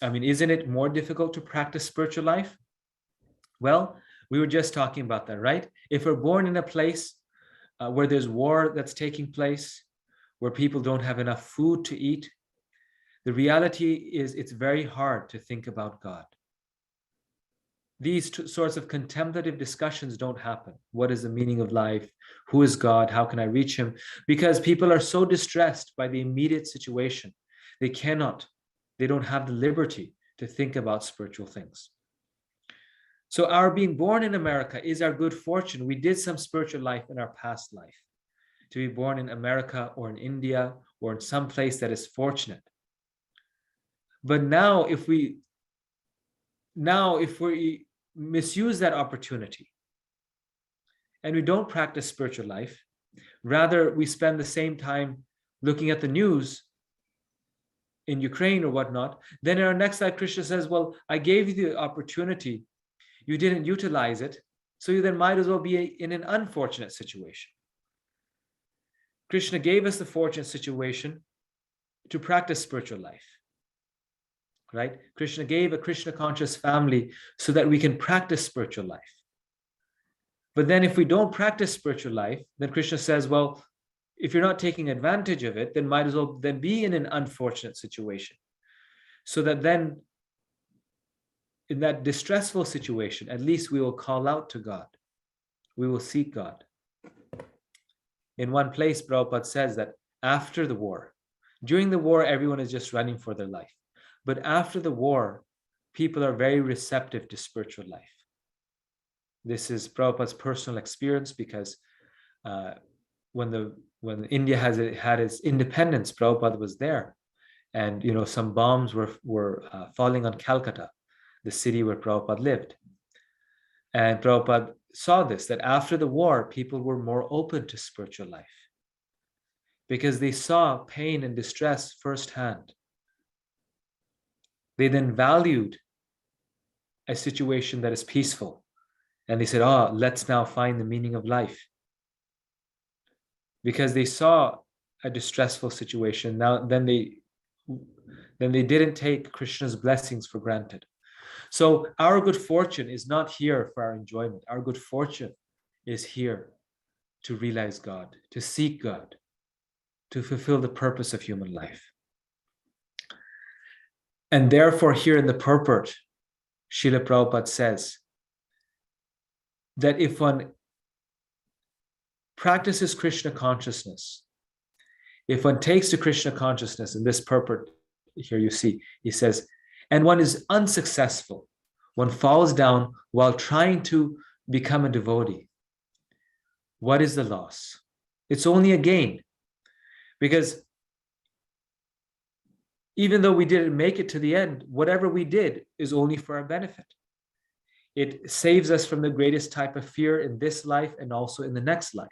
I mean, isn't it more difficult to practice spiritual life? Well, we were just talking about that, right? If we're born in a place where there's war that's taking place, where people don't have enough food to eat, the reality is it's very hard to think about God. these sorts of contemplative discussions don't happen. What is the meaning of life? Who is God? How can I reach him? Because people are so distressed by the immediate situation. They don't have the liberty to think about spiritual things. So our being born in America is our good fortune. We did some spiritual life in our past life. To be born in America or in India or in some place that is fortunate. But now if we misuse that opportunity and we don't practice spiritual life, rather we spend the same time looking at the news in Ukraine or whatnot, then in our next life, Krishna says, well, I gave you the opportunity, you didn't utilize it, so you then might as well be in an unfortunate situation. Krishna gave us the fortunate situation to practice spiritual life. Right? Krishna gave a Krishna conscious family so that we can practice spiritual life. But then if we don't practice spiritual life, then Krishna says, well, if you're not taking advantage of it, then might as well then be in an unfortunate situation. So that then in that distressful situation, at least we will call out to God. We will seek God. In one place, Prabhupada says that after the war, during the war, everyone is just running for their life. But after the war, people are very receptive to spiritual life. This is Prabhupada's personal experience because when India had its independence, Prabhupada was there. And some bombs were falling on Calcutta, the city where Prabhupada lived. And Prabhupada saw this, that after the war, people were more open to spiritual life because they saw pain and distress firsthand. They then valued a situation that is peaceful. And they said, let's now find the meaning of life. Because they saw a distressful situation. Then they didn't take Krishna's blessings for granted. So our good fortune is not here for our enjoyment. Our good fortune is here to realize God, to seek God, to fulfill the purpose of human life. And therefore, here in the purport, Srila Prabhupada says that if one practices Krishna consciousness, if one takes to Krishna consciousness, in this purport here you see, he says, and one is unsuccessful, one falls down while trying to become a devotee, what is the loss? It's only a gain. Because even though we didn't make it to the end, whatever we did is only for our benefit. It saves us from the greatest type of fear in this life and also in the next life.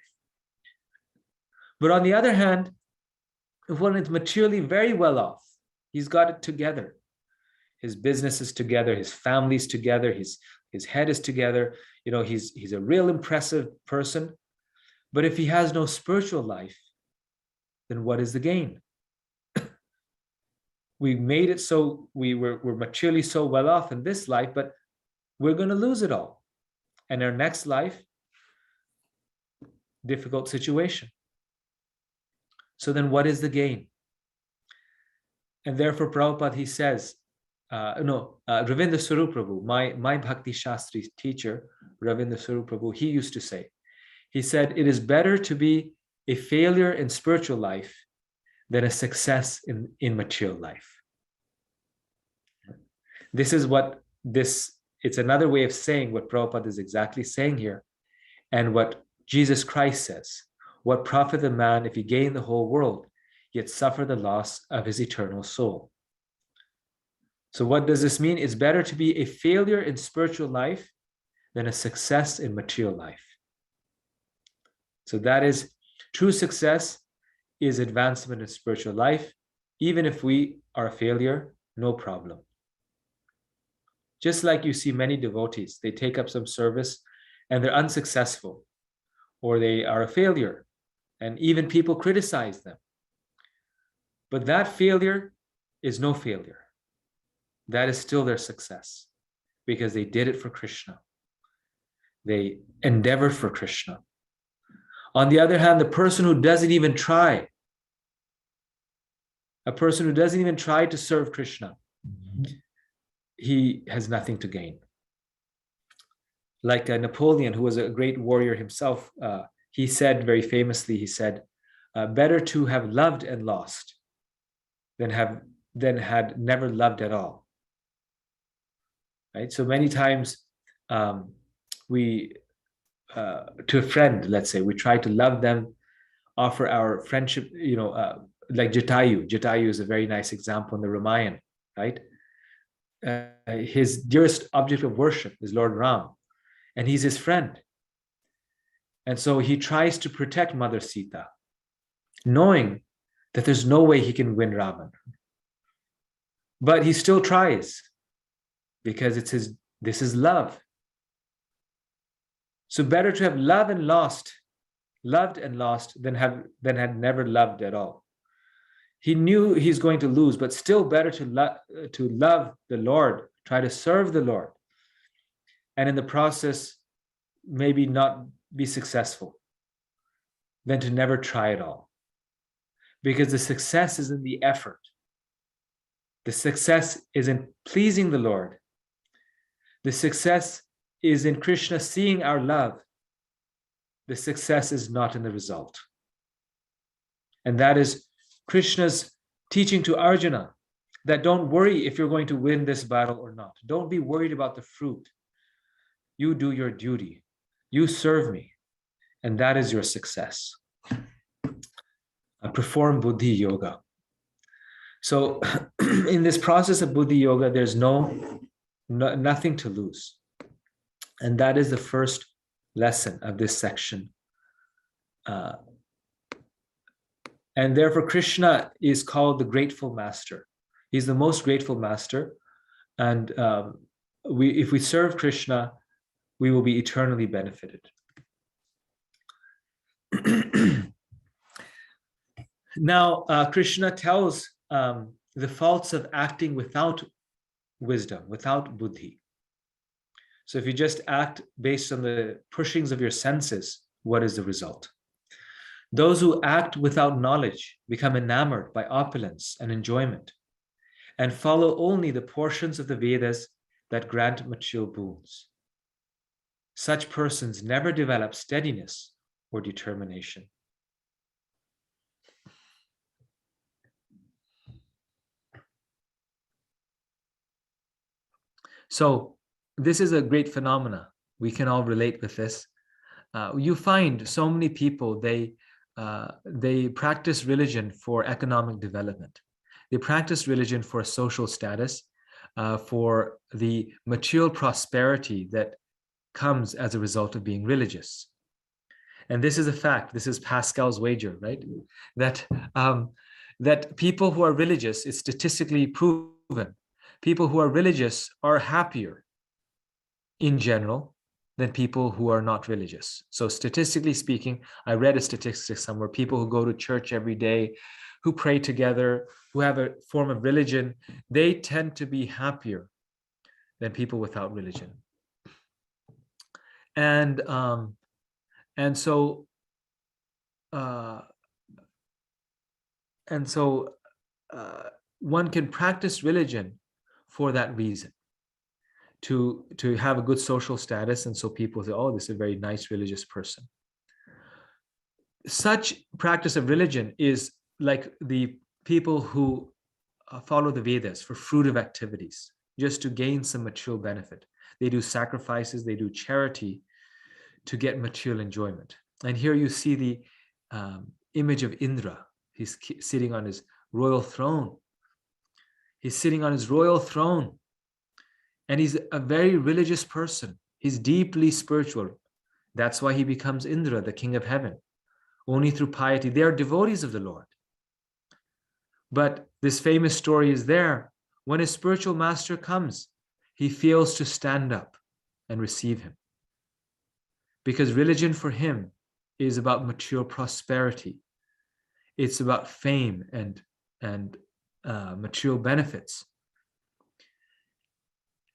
But on the other hand, if one is materially very well off, he's got it together. His business is together, his family's together, his head is together, he's a real impressive person. But if he has no spiritual life, then what is the gain? We made it so we're materially so well off in this life, but we're going to lose it all. And our next life, difficult situation. So then what is the gain? And therefore Prabhupada, he says, Ravindra Swarup Prabhu, my Bhakti Shastri teacher, Ravindra Swarup Prabhu, he used to say, he said, it is better to be a failure in spiritual life than a success in material life. This is it's another way of saying what Prabhupada is exactly saying here, and what Jesus Christ says. What profit the man if he gain the whole world, yet suffer the loss of his eternal soul? So what does this mean? It's better to be a failure in spiritual life than a success in material life. So that is true success is advancement in spiritual life. Even if we are a failure, no problem. Just like you see many devotees, they take up some service and they're unsuccessful, or they are a failure, and even people criticize them. But that failure is no failure. That is still their success, because they did it for Krishna. They endeavored for Krishna. On the other hand, the person who doesn't even try, to serve Krishna, he has nothing to gain. like Napoleon, who was a great warrior himself, he said very famously, he said, better to have loved and lost than had never loved at all. Right? So many times we, to a friend, let's say, we try to love them, offer our friendship, like Jatayu. Jatayu is a very nice example in the Ramayana, right? His dearest object of worship is Lord Ram, and he's his friend. And so he tries to protect Mother Sita, knowing that there's no way he can win Ravan. But he still tries because this is love. So better to have loved and lost than had never loved at all. He knew he's going to lose, but still better to love the Lord, try to serve the Lord, and in the process maybe not be successful, than to never try at all. Because the success is in the effort. The success is in pleasing the Lord. The success is in Krishna seeing our love. The success is not in the result. And that is Krishna's teaching to Arjuna, that don't worry if you're going to win this battle or not. Don't be worried about the fruit. You do your duty. You serve me. And that is your success. Perform Buddhi Yoga. So in this process of Buddhi Yoga, there's nothing to lose. And that is the first lesson of this section. And therefore, Krishna is called the grateful master. He's the most grateful master. And if we serve Krishna, we will be eternally benefited. Now, Krishna tells the faults of acting without wisdom, without buddhi. So if you just act based on the pushings of your senses, what is the result? Those who act without knowledge become enamored by opulence and enjoyment and follow only the portions of the Vedas that grant material boons. Such persons never develop steadiness or determination. So this is a great phenomena. We can all relate with this. You find so many people, they practice religion for economic development. They practice religion for social status, for the material prosperity that comes as a result of being religious. And this is a fact. This is Pascal's wager, right? That people who are religious, it's statistically proven, people who are religious are happier in general than people who are not religious. So statistically speaking, I read a statistic somewhere, people who go to church every day, who pray together, who have a form of religion, they tend to be happier than people without religion. And so one can practice religion for that reason, to have a good social status, and so people say, oh, this is a very nice religious person. Such practice of religion is like the people who follow the Vedas for fruitive activities, just to gain some material benefit. They do sacrifices, they do charity to get material enjoyment. And here you see the image of Indra. He's sitting on his royal throne. He's sitting on his royal throne. And he's a very religious person. He's deeply spiritual. That's why he becomes Indra, the king of heaven. Only through piety. They are devotees of the Lord. But this famous story is there. When his spiritual master comes, he fails to stand up and receive him. Because religion for him is about material prosperity. It's about fame and material benefits.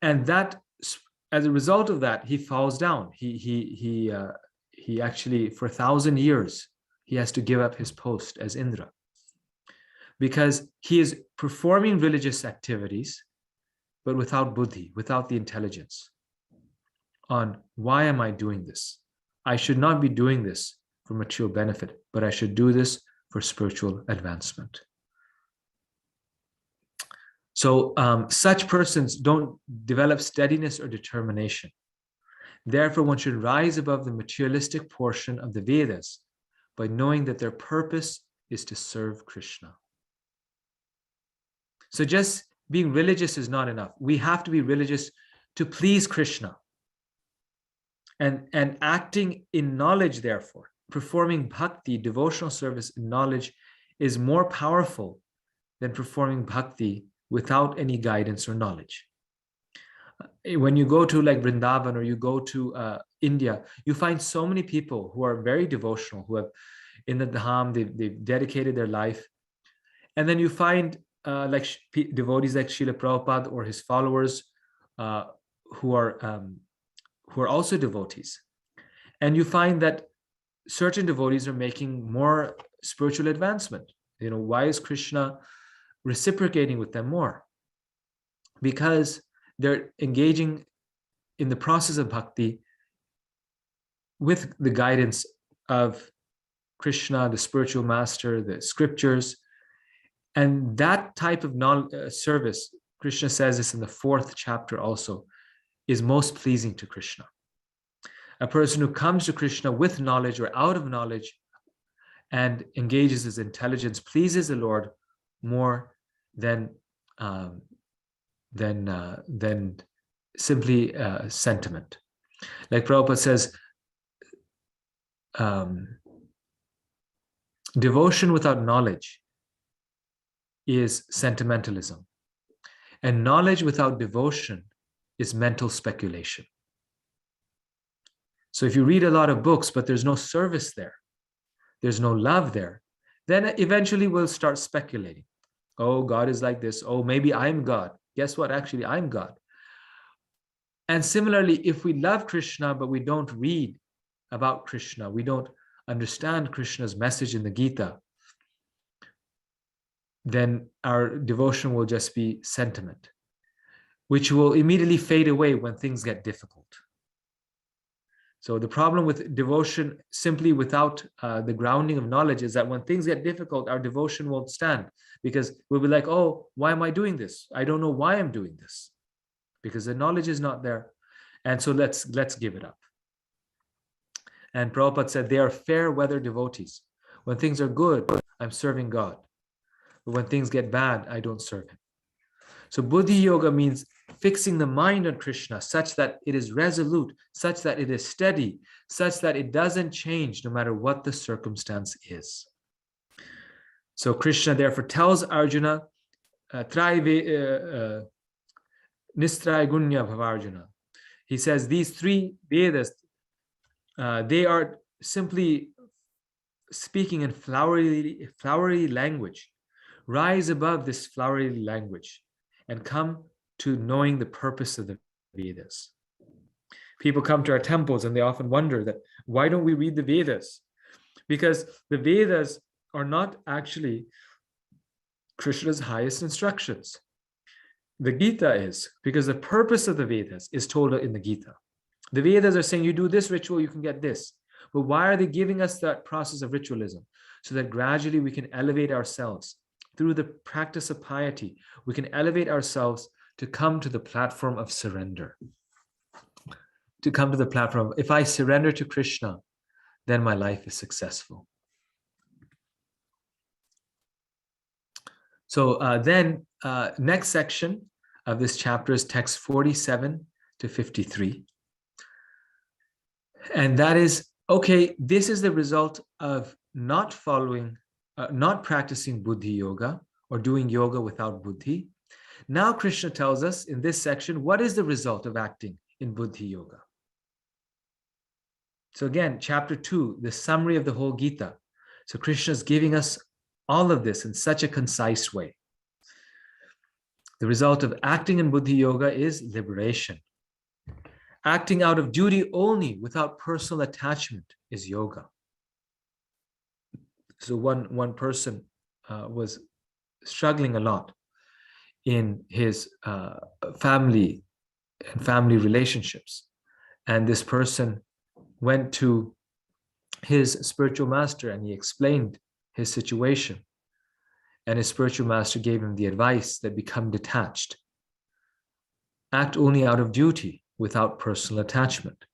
And that, as a result of that, he falls down. He actually, for 1,000 years, he has to give up his post as Indra, because he is performing religious activities, but without buddhi, without the intelligence. on why am I doing this? I should not be doing this for material benefit, but I should do this for spiritual advancement. So such persons don't develop steadiness or determination. Therefore, one should rise above the materialistic portion of the Vedas by knowing that their purpose is to serve Krishna. So just being religious is not enough. We have to be religious to please Krishna. And acting in knowledge, therefore, performing bhakti, devotional service in knowledge, is more powerful than performing bhakti without any guidance or knowledge. When you go to like Vrindavan or you go to India, you find so many people who are very devotional, who have in the Dham, they've dedicated their life. And then you find devotees like Srila Prabhupada or his followers who are also devotees. And you find that certain devotees are making more spiritual advancement. You know, why is Krishna reciprocating with them more? Because they're engaging in the process of bhakti with the guidance of Krishna, the spiritual master, the scriptures. And that type of service, Krishna says this in the 4th chapter also, is most pleasing to Krishna. A person who comes to Krishna with knowledge or out of knowledge and engages his intelligence pleases the Lord more than simply sentiment. Like Prabhupada says, devotion without knowledge is sentimentalism, and knowledge without devotion is mental speculation. So if you read a lot of books, but there's no service there, there's no love there, then eventually we'll start speculating. Oh, God is like this. Oh, maybe I'm God. Guess what? Actually, I'm God. And similarly, if we love Krishna, but we don't read about Krishna, we don't understand Krishna's message in the Gita, then our devotion will just be sentiment, which will immediately fade away when things get difficult. So the problem with devotion simply without the grounding of knowledge is that when things get difficult, our devotion won't stand, because we'll be like, oh, why am I doing this? I don't know why I'm doing this, because the knowledge is not there. And so let's give it up. And Prabhupada said, they are fair weather devotees. When things are good, I'm serving God. But when things get bad, I don't serve him. So Buddhi Yoga means fixing the mind on Krishna such that it is resolute, such that it is steady, such that it doesn't change no matter what the circumstance is. So Krishna therefore tells Arjuna, Nistraya Gunya Bhavarjuna. He says these 3 Vedas, they are simply speaking in flowery language. Rise above this flowery language and come to knowing the purpose of the Vedas. People come to our temples and they often wonder that, why don't we read the Vedas? Because the Vedas are not actually Krishna's highest instructions. The Gita is, because the purpose of the Vedas is told in the Gita. The Vedas are saying, you do this ritual, you can get this. But why are they giving us that process of ritualism? So that gradually we can elevate ourselves. Through the practice of piety, we can elevate ourselves to come to the platform of surrender. To come to the platform, if I surrender to Krishna, then my life is successful. So next section of this chapter is text 47 to 53. And that is, okay, this is the result of not practicing Buddhi Yoga or doing yoga without Buddhi. Now Krishna tells us in this section, what is the result of acting in Buddhi Yoga? So again, chapter 2, the summary of the whole Gita. So Krishna is giving us all of this in such a concise way. The result of acting in Buddhi Yoga is liberation. Acting out of duty only without personal attachment is yoga. So one person was struggling a lot in his family and family relationships. And this person went to his spiritual master and he explained his situation. And his spiritual master gave him the advice that become detached. Act only out of duty without personal attachment.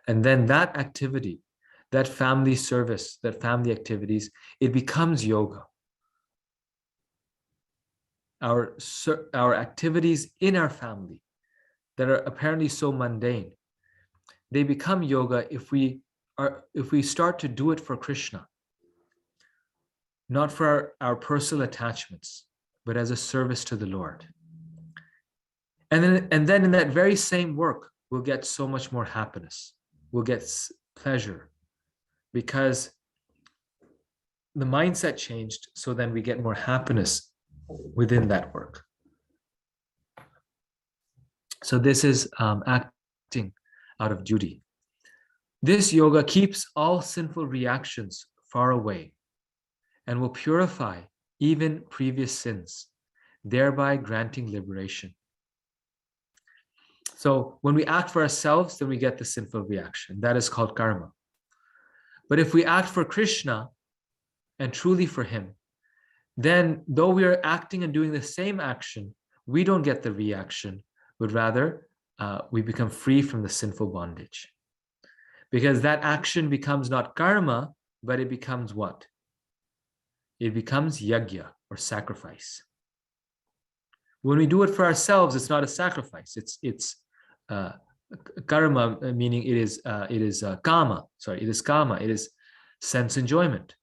And then that activity, that family service, that family activities, it becomes yoga. Our activities in our family that are apparently so mundane, they become yoga if we start to do it for Krishna, not for our personal attachments, but as a service to the Lord. And then in that very same work, we'll get so much more happiness. We'll get pleasure because the mindset changed. So then we get more happiness within that work. So this is acting out of duty. This yoga keeps all sinful reactions far away and will purify even previous sins, thereby granting liberation. So when we act for ourselves, then we get the sinful reaction. That is called karma. But if we act for Krishna and truly for him, then though we are acting and doing the same action, we don't get the reaction, but rather we become free from the sinful bondage. Because that action becomes not karma, but it becomes what? It becomes yajna or sacrifice. When we do it for ourselves, it's not a sacrifice. It's karma, meaning it is kama. Sorry, it is kama. It is sense enjoyment.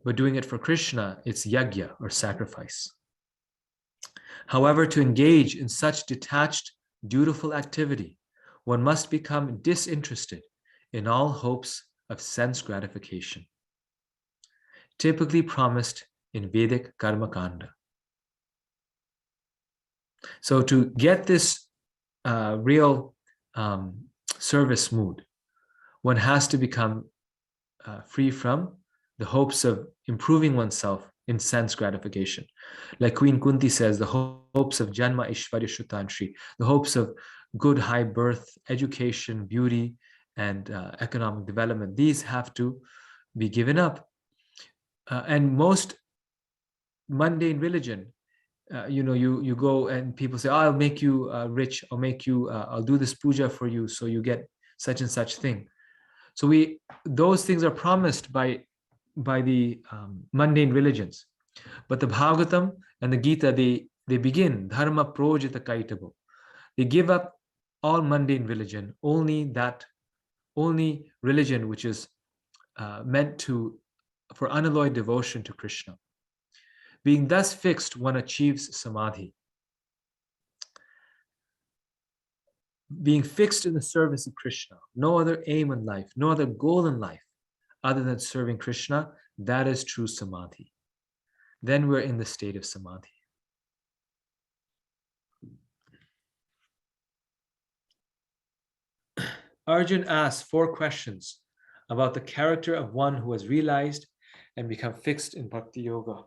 But doing it for Krishna, it's yajna or sacrifice. However, to engage in such detached, dutiful activity, one must become disinterested in all hopes of sense gratification, typically promised in Vedic Karma Kanda. So to get this real service mood, one has to become free from the hopes of improving oneself in sense gratification. Like Queen Kunti says, the hopes of Janma Ishvarya Shutanshri, the hopes of good high birth, education, beauty, and economic development, these have to be given up. And most mundane religion, you go and people say, oh, I'll make you rich, I'll make you, I'll do this puja for you so you get such and such thing. So those things are promised by the mundane religions. But the Bhagavatam and the Gita, they begin dharma projita kaitabo. They give up all mundane religion, only religion which is meant for unalloyed devotion to Krishna. Being thus fixed, one achieves samadhi. Being fixed in the service of Krishna, no other aim in life, no other goal in life other than serving Krishna, that is true samadhi. Then we're in the state of samadhi. Arjun asks 4 questions about the character of one who has realized and become fixed in bhakti yoga.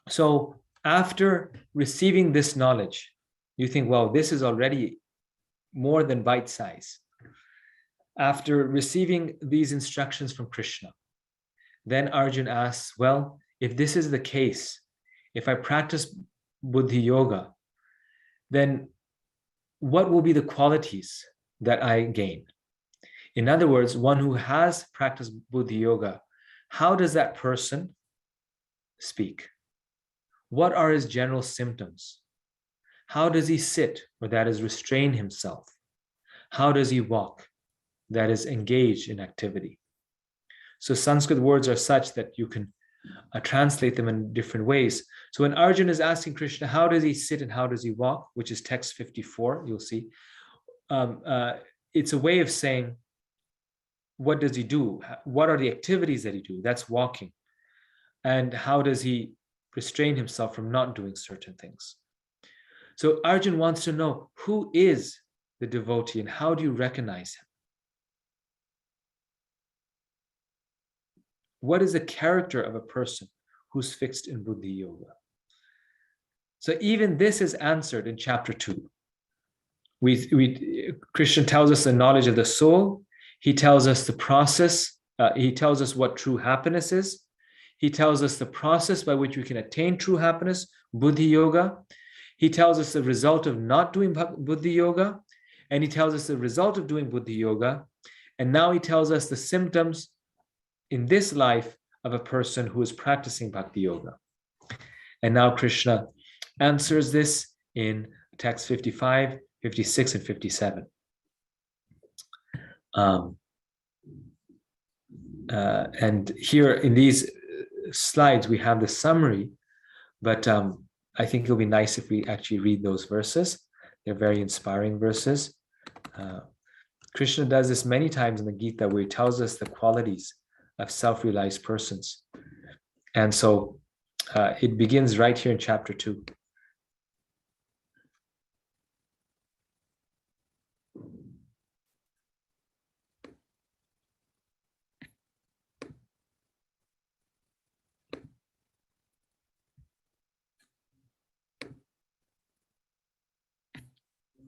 So after receiving this knowledge, you think, well, this is already more than bite size. After receiving these instructions from Krishna, then Arjun asks, well, if this is the case, if I practice buddhi yoga, then what will be the qualities that I gain? In other words, one who has practiced buddhi yoga, how does that person speak? What are his general symptoms? How does he sit, or that is restrain himself? How does he walk, that is engage in activity? So Sanskrit words are such that you can translate them in different ways. So when Arjun is asking Krishna, how does he sit and how does he walk, which is text 54, you'll see, it's a way of saying, what does he do? What are the activities that he do? That's walking. And how does he restrain himself from not doing certain things? So Arjun wants to know, who is the devotee and how do you recognize him? What is the character of a person who's fixed in buddhi yoga? So even this is answered in chapter 2. Krishna tells us the knowledge of the soul. He tells us the process. He tells us what true happiness is. He tells us the process by which we can attain true happiness, Buddhi Yoga. He tells us the result of not doing Buddhi Yoga. And he tells us the result of doing Buddhi Yoga. And now he tells us the symptoms in this life of a person who is practicing Bhakti Yoga. And now Krishna answers this in text 55, 56, and 57. And here in these slides, we have the summary, but I think it'll be nice if we actually read those verses. They're very inspiring verses. Krishna does this many times in the Gita, where he tells us the qualities of self-realized persons. And so it begins right here in chapter 2.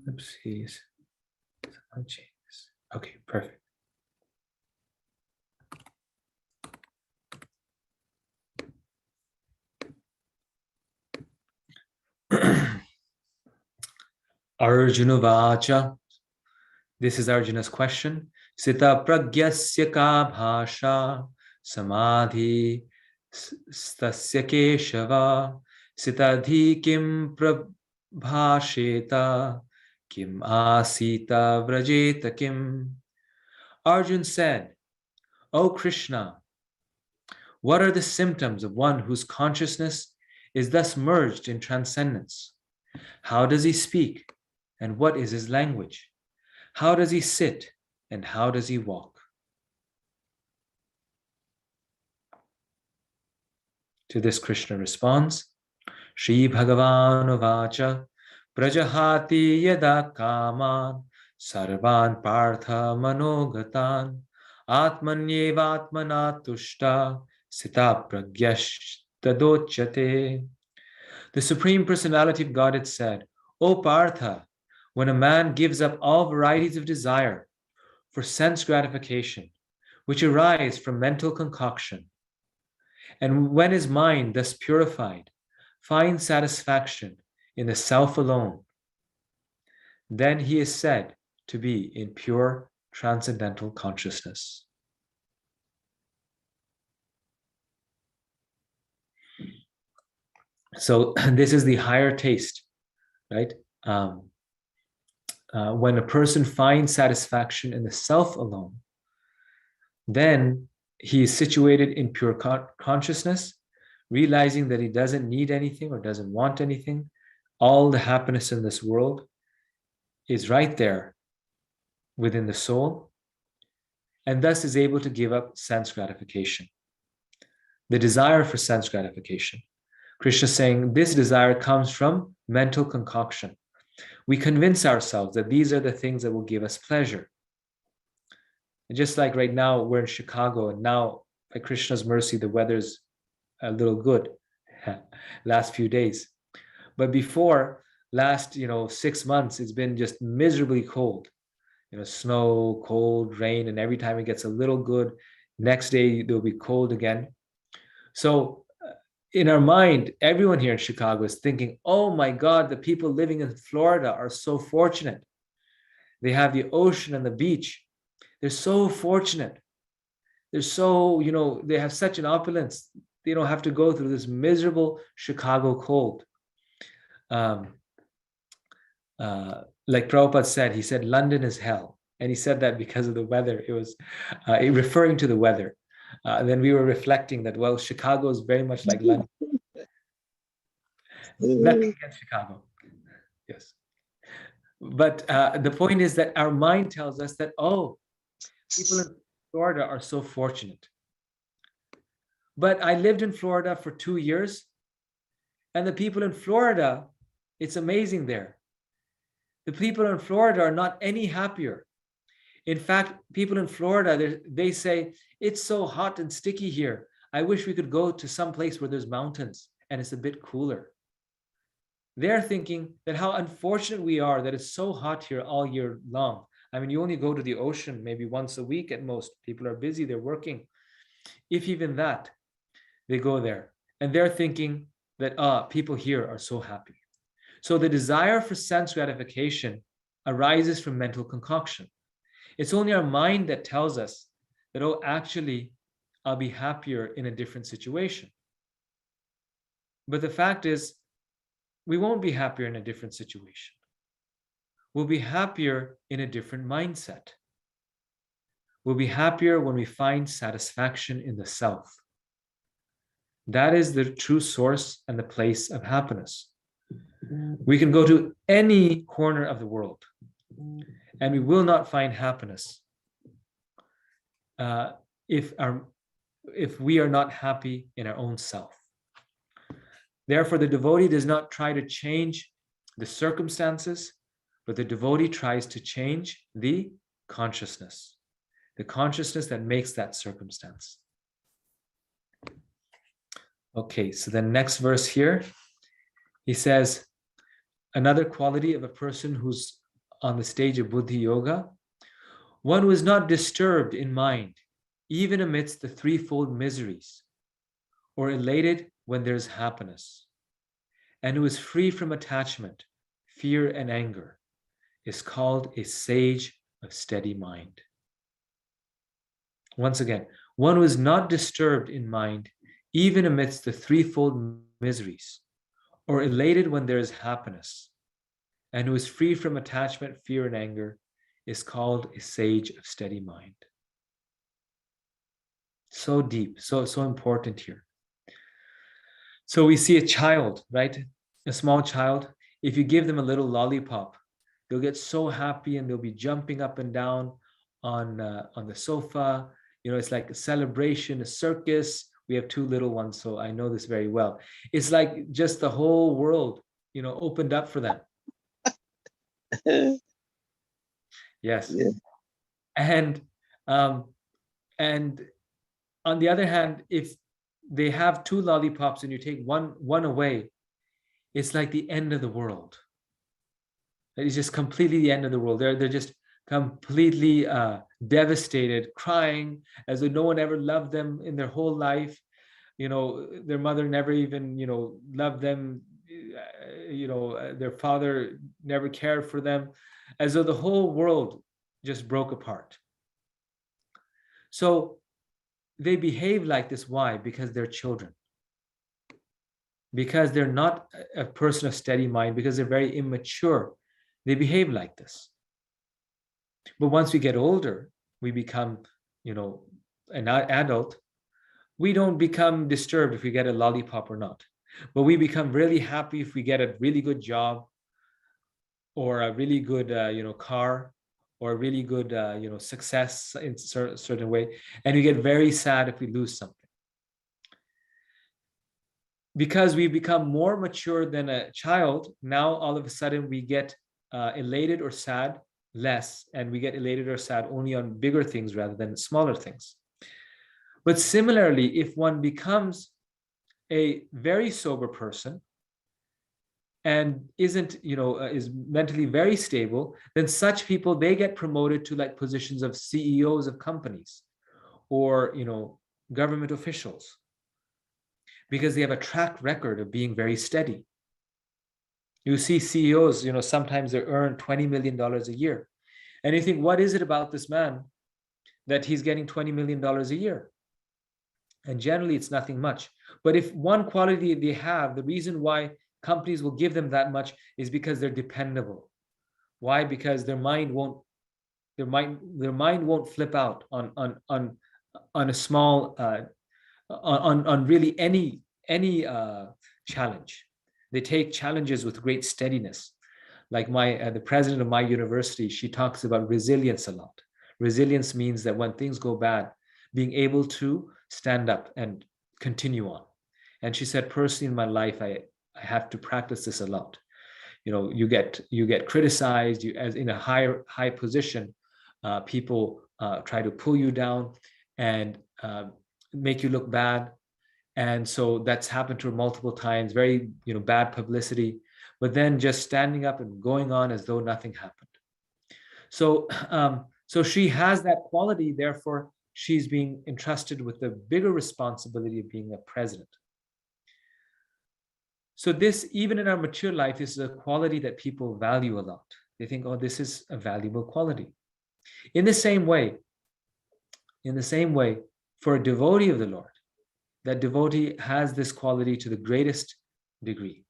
Oopsies. Okay, perfect. Arjuna Vacha. This is Arjuna's question. Sita pragyasya ka bhasha samadhi stasya keshava sitadhi kim prabhasheta kim asita vrajeta kim. Arjun said, O Krishna, what are the symptoms of one whose consciousness is thus merged in transcendence? How does he speak? And what is his language? How does he sit? And how does he walk? To this Krishna responds, Shri Bhagavan Uvacha Prajahati Yada Kaman Sarvan Partha Manogatan Atmanyevatmana Tushta Sita Pragyashtadochyate. The Supreme Personality of Godhead said, O Partha, when a man gives up all varieties of desire for sense gratification, which arise from mental concoction, and when his mind, thus purified, finds satisfaction in the self alone, then he is said to be in pure transcendental consciousness. So this is the higher taste, right? When a person finds satisfaction in the self alone, then he is situated in pure consciousness, realizing that he doesn't need anything or doesn't want anything. All the happiness in this world is right there within the soul, and thus is able to give up sense gratification. The desire for sense gratification. Krishna is saying this desire comes from mental concoction. We convince ourselves that these are the things that will give us pleasure. And just like right now, we're in Chicago, and now, by Krishna's mercy, the weather's a little good last few days. But before, last 6 months, it's been just miserably cold. Snow, cold, rain, and every time it gets a little good, next day there'll be cold again. So in our mind, everyone here in Chicago is thinking, oh my God, the people living in Florida are so fortunate. They have the ocean and the beach. They're so fortunate. They're so, they have such an opulence. They don't have to go through this miserable Chicago cold. Like Prabhupada said, he said, London is hell. And he said that because of the weather. It was referring to the weather. Then we were reflecting that, well, Chicago is very much like London. Nothing against Chicago. Yes. But the point is that our mind tells us that, oh, people in Florida are so fortunate. But I lived in Florida for 2 years, and the people in Florida, it's amazing there. The people in Florida are not any happier. In fact, people in Florida, they say, it's so hot and sticky here. I wish we could go to some place where there's mountains and it's a bit cooler. they're thinking that how unfortunate we are that it's so hot here all year long. I mean, you only go to the ocean maybe once a week at most. People are busy, they're working. If even that, they go there and they're thinking that people here are so happy. So the desire for sense gratification arises from mental concoction. It's only our mind that tells us that, oh, actually, I'll be happier in a different situation. But the fact is, we won't be happier in a different situation. We'll be happier in a different mindset. We'll be happier when we find satisfaction in the self. That is the true source and the place of happiness. We can go to any corner of the world and we will not find happiness if we are not happy in our own self. Therefore, the devotee does not try to change the circumstances, but the devotee tries to change the consciousness that makes that circumstance. Okay, so the next verse here, he says, another quality of a person who's on the stage of Buddhi Yoga, one who is not disturbed in mind, even amidst the threefold miseries, or elated when there's happiness, and who is free from attachment, fear, and anger, is called a sage of steady mind. Once again, one who is not disturbed in mind, even amidst the threefold miseries, or elated when there is happiness, and who is free from attachment, fear, and anger, is called a sage of steady mind. So deep, so important here. So we see a child, right? A small child. If you give them a little lollipop, they'll get so happy and they'll be jumping up and down on the sofa. You know, it's like a celebration, a circus. We have two little ones, so I know this very well. It's like just the whole world, you know, opened up for them. Yes. Yeah. And on the other hand, if they have two lollipops and you take one away, it's like the end of the world. It's just completely the end of the world. They're just completely devastated, crying as though no one ever loved them in their whole life. You know, their mother never even, you know, loved them. You know, their father never cared for them, as though the whole world just broke apart. So they behave like this. Why? Because they're children. Because they're not a person of steady mind, because they're very immature. They behave like this. But once we get older, we become, you know, an adult, we don't become disturbed if we get a lollipop or not. But we become really happy if we get a really good job or a really good, car, or a really good, success in a certain way. And we get very sad if we lose something. Because we become more mature than a child, now all of a sudden we get elated or sad less, and we get elated or sad only on bigger things rather than smaller things. But similarly, if one becomes a very sober person and isn't, is mentally very stable, then such people, they get promoted to like positions of CEOs of companies or, government officials, because they have a track record of being very steady. You see CEOs, sometimes they earn $20 million a year. And you think, what is it about this man that he's getting $20 million a year? And generally it's nothing much. But if one quality they have, the reason why companies will give them that much is because they're dependable. Why? Because their mind won't flip out on a small on really any challenge. They take challenges with great steadiness. Like the president of my university, she talks about resilience a lot. Resilience means that when things go bad, being able to stand up and continue on. And she said, personally in my life, I have to practice this a lot. You get criticized. You, as in a high position, people try to pull you down and make you look bad. And so that's happened to her multiple times, very bad publicity. but then just standing up and going on as though nothing happened. So, so she has that quality, therefore she's being entrusted with the bigger responsibility of being a president. So this, even in our mature life, is a quality that people value a lot. They think, oh, this is a valuable quality. In the same way, for a devotee of the Lord, that devotee has this quality to the greatest degree.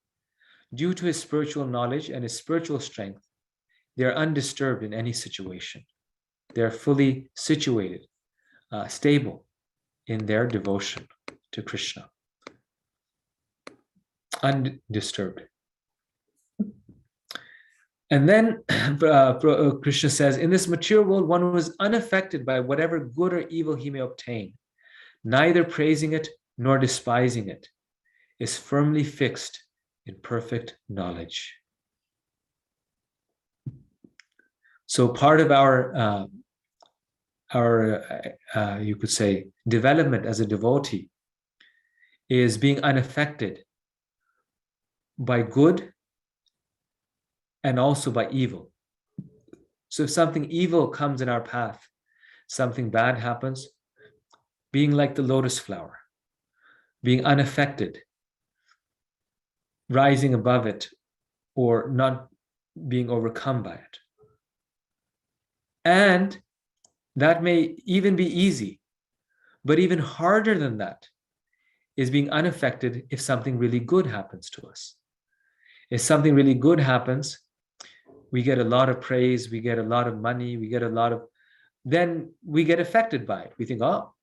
Due to his spiritual knowledge and his spiritual strength, they are undisturbed in any situation. They are fully situated, stable in their devotion to Krishna. Undisturbed. And then Krishna says, in this mature world, one who is unaffected by whatever good or evil he may obtain, neither praising it nor despising it, is firmly fixed in perfect knowledge. So part of our you could say, development as a devotee is being unaffected by good and also by evil. So if something evil comes in our path, something bad happens, being like the lotus flower, being unaffected, rising above it, or not being overcome by it. And that may even be easy, but even harder than that is being unaffected if something really good happens to us. If something really good happens, we get a lot of praise, we get a lot of money, then we get affected by it. We think, oh,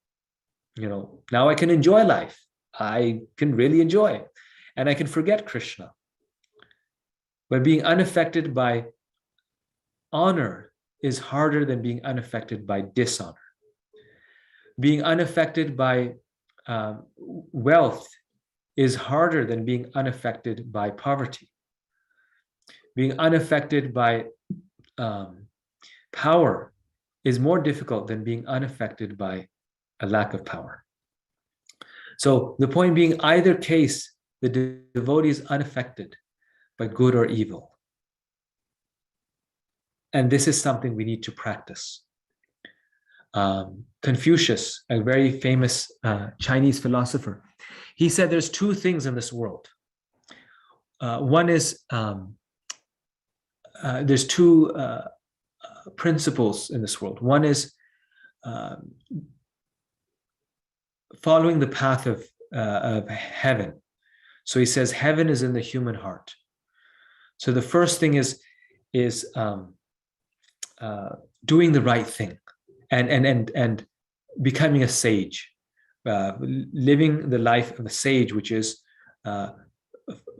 now I can enjoy life. I can really enjoy it. And I can forget Krishna. But being unaffected by honor is harder than being unaffected by dishonor. Being unaffected by wealth is harder than being unaffected by poverty. Being unaffected by power is more difficult than being unaffected by a lack of power. So the point being, either case, the devotee is unaffected by good or evil. And this is something we need to practice. Confucius, a very famous Chinese philosopher, he said there's two things in this world. One is there's two principles in this world. One is following the path of heaven. So he says heaven is in the human heart. So the first thing is doing the right thing and becoming a sage, living the life of a sage, which is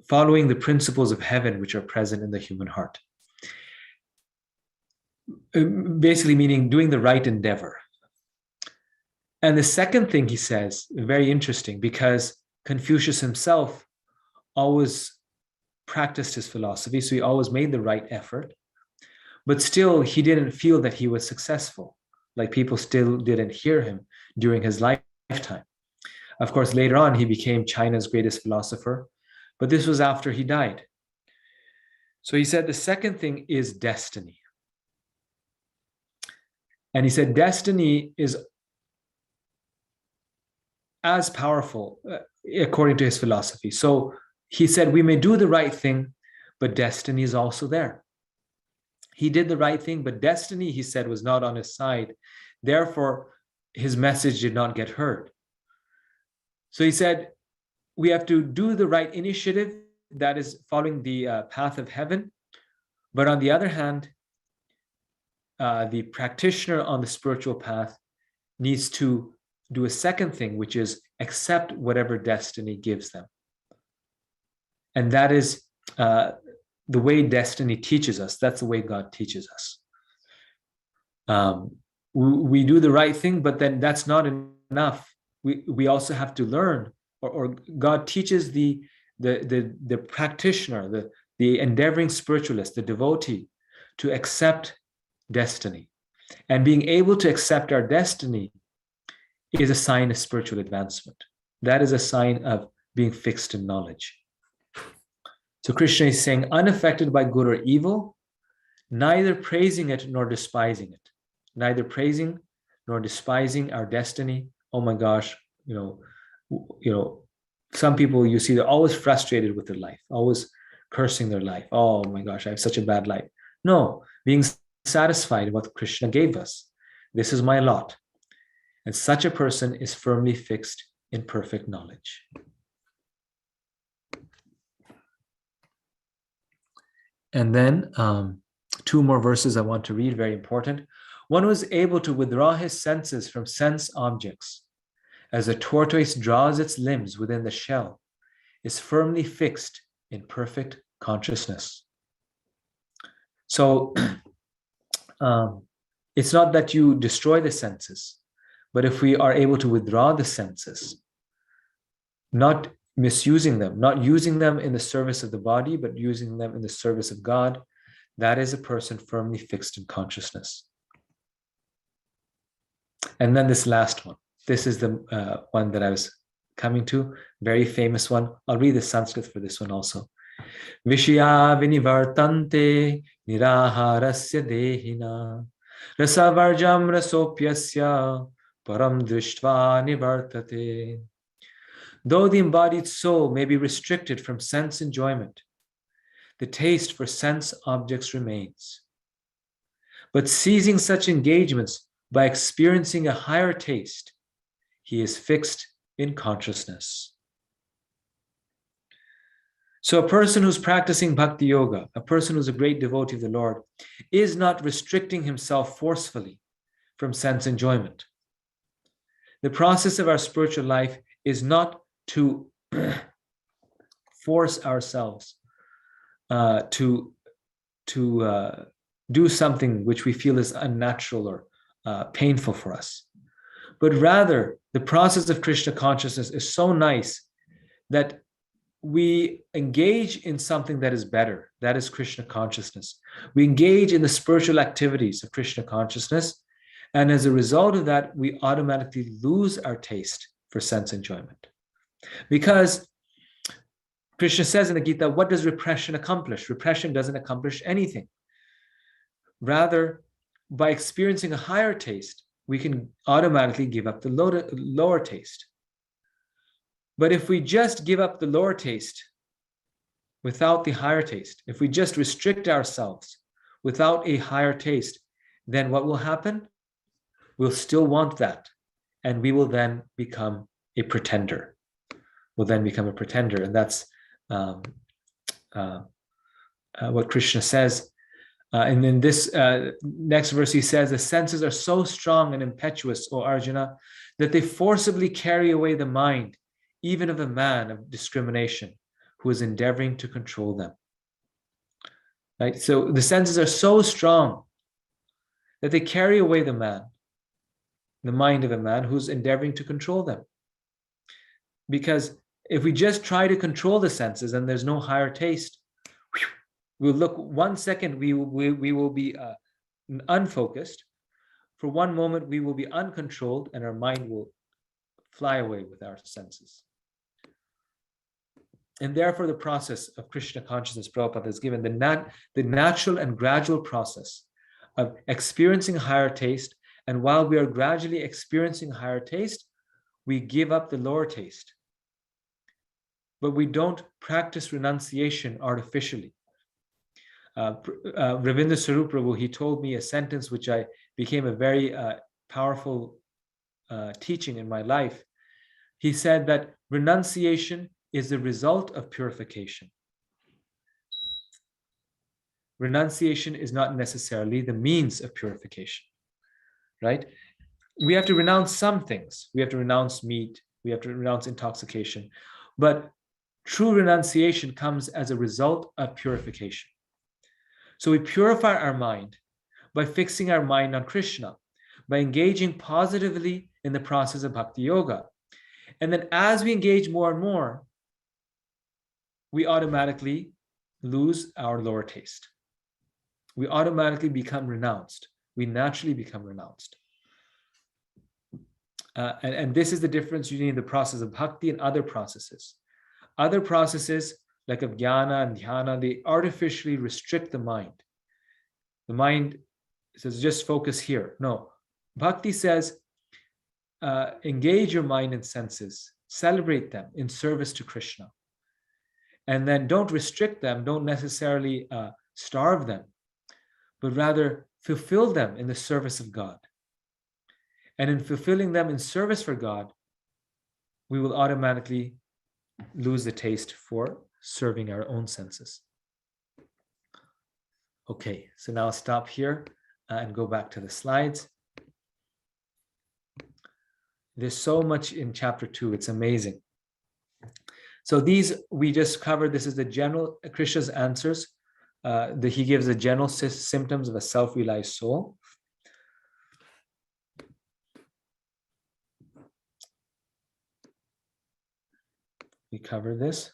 following the principles of heaven which are present in the human heart. Basically meaning doing the right endeavor. And the second thing he says, very interesting, because Confucius himself always practiced his philosophy, so he always made the right effort, but still he didn't feel that he was successful. Like people still didn't hear him during his lifetime. Of course, later on, he became China's greatest philosopher, but this was after he died. So he said the second thing is destiny. And he said destiny is as powerful, according to his philosophy. So he said we may do the right thing, but destiny is also there. He did the right thing, but destiny, he said, was not on his side. Therefore, his message did not get heard. So he said, we have to do the right initiative, that is following the path of heaven. But on the other hand, the practitioner on the spiritual path needs to do a second thing, which is accept whatever destiny gives them. And that is the way destiny teaches us. That's the way God teaches us. We do the right thing, but then that's not enough. We also have to learn, or God teaches the practitioner, the endeavoring spiritualist, the devotee, to accept destiny. And being able to accept our destiny is a sign of spiritual advancement. That is a sign of being fixed in knowledge. So Krishna is saying, unaffected by good or evil, neither praising it nor despising it, neither praising nor despising our destiny. Oh my gosh, some people you see they're always frustrated with their life, always cursing their life. Oh my gosh, I have such a bad life. No, being satisfied with what Krishna gave us. This is my lot. And such a person is firmly fixed in perfect knowledge. And then two more verses I want to read, very important. One was able to withdraw his senses from sense objects, as a tortoise draws its limbs within the shell, is firmly fixed in perfect consciousness. So it's not that you destroy the senses, but if we are able to withdraw the senses, not misusing them, not using them in the service of the body, but using them in the service of God, that is a person firmly fixed in consciousness. And then this last one. This is the one that I was coming to, very famous one. I'll read the Sanskrit for this one also. Vishya vinivartante niraharasya dehina rasavarjam rasopyasya param drishtva nivartate. Though the embodied soul may be restricted from sense enjoyment, the taste for sense objects remains. But seizing such engagements by experiencing a higher taste, he is fixed in consciousness. So a person who's practicing bhakti yoga, a person who's a great devotee of the Lord, is not restricting himself forcefully from sense enjoyment. The process of our spiritual life is not to force ourselves to do something which we feel is unnatural or painful for us. But rather, the process of Krishna consciousness is so nice that we engage in something that is better. That is Krishna consciousness. We engage in the spiritual activities of Krishna consciousness. And as a result of that, we automatically lose our taste for sense enjoyment. Because Krishna says in the Gita, what does repression accomplish? Repression doesn't accomplish anything. Rather, by experiencing a higher taste, we can automatically give up the lower taste. But if we just give up the lower taste without the higher taste, if we just restrict ourselves without a higher taste, then what will happen? We'll still want that. And we will then become a pretender. We'll then become a pretender. And that's what Krishna says. And in this next verse, he says, the senses are so strong and impetuous, O Arjuna, that they forcibly carry away the mind, even of a man of discrimination who is endeavoring to control them. Right? So the senses are so strong that they carry away the man, the mind of a man who's endeavoring to control them. Because if we just try to control the senses and there's no higher taste, we'll look 1 second, we will be unfocused. For one moment, we will be uncontrolled and our mind will fly away with our senses. And therefore, the process of Krishna consciousness, Prabhupada has given the natural and gradual process of experiencing higher taste. And while we are gradually experiencing higher taste, we give up the lower taste. But we don't practice renunciation artificially. Ravindra Sarup Prabhu, he told me a sentence which became a very powerful teaching in my life. He said that renunciation is the result of purification. Renunciation is not necessarily the means of purification, right? We have to renounce some things. We have to renounce meat. We have to renounce intoxication. But true renunciation comes as a result of purification. So we purify our mind by fixing our mind on Krishna, by engaging positively in the process of bhakti yoga. And then as we engage more and more, we automatically lose our lower taste. We automatically become renounced. We naturally become renounced. And this is the difference between the process of bhakti and other processes. Other processes, like of jnana and dhyana, they artificially restrict the mind. The mind says, just focus here. No, bhakti says, engage your mind and senses, celebrate them in service to Krishna. And then don't restrict them, don't necessarily starve them, but rather fulfill them in the service of God. And in fulfilling them in service for God, we will automatically lose the taste for serving our own senses. Okay, so now I'll stop here and go back to the slides. There's so much in chapter 2, it's amazing. So these we just covered. This is the general Krishna's answers. He gives the general symptoms of a self-realized soul. We cover this.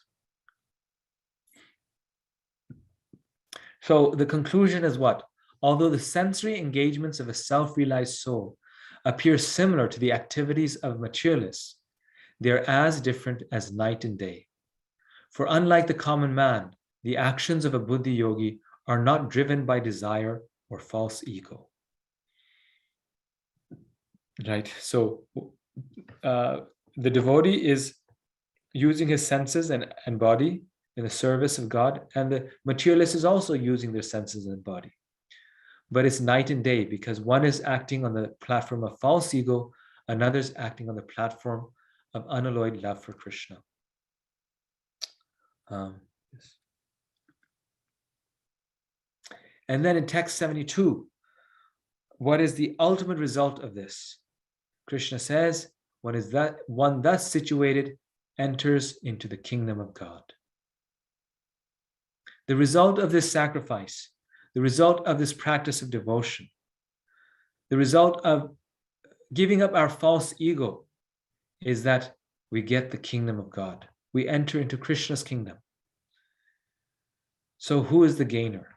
So the conclusion is what? Although the sensory engagements of a self-realized soul appear similar to the activities of materialists, they are as different as night and day. For unlike the common man, the actions of a Buddhi yogi are not driven by desire or false ego. Right? So the devotee is using his senses and body in the service of God, and the materialist is also using their senses and body. But it's night and day, because one is acting on the platform of false ego, another is acting on the platform of unalloyed love for Krishna. Yes. And then in text 72, what is the ultimate result of this? Krishna says, one thus situated enters into the kingdom of God. The result of this sacrifice, the result of this practice of devotion, the result of giving up our false ego is that we get the kingdom of God. We enter into Krishna's kingdom. So who is the gainer?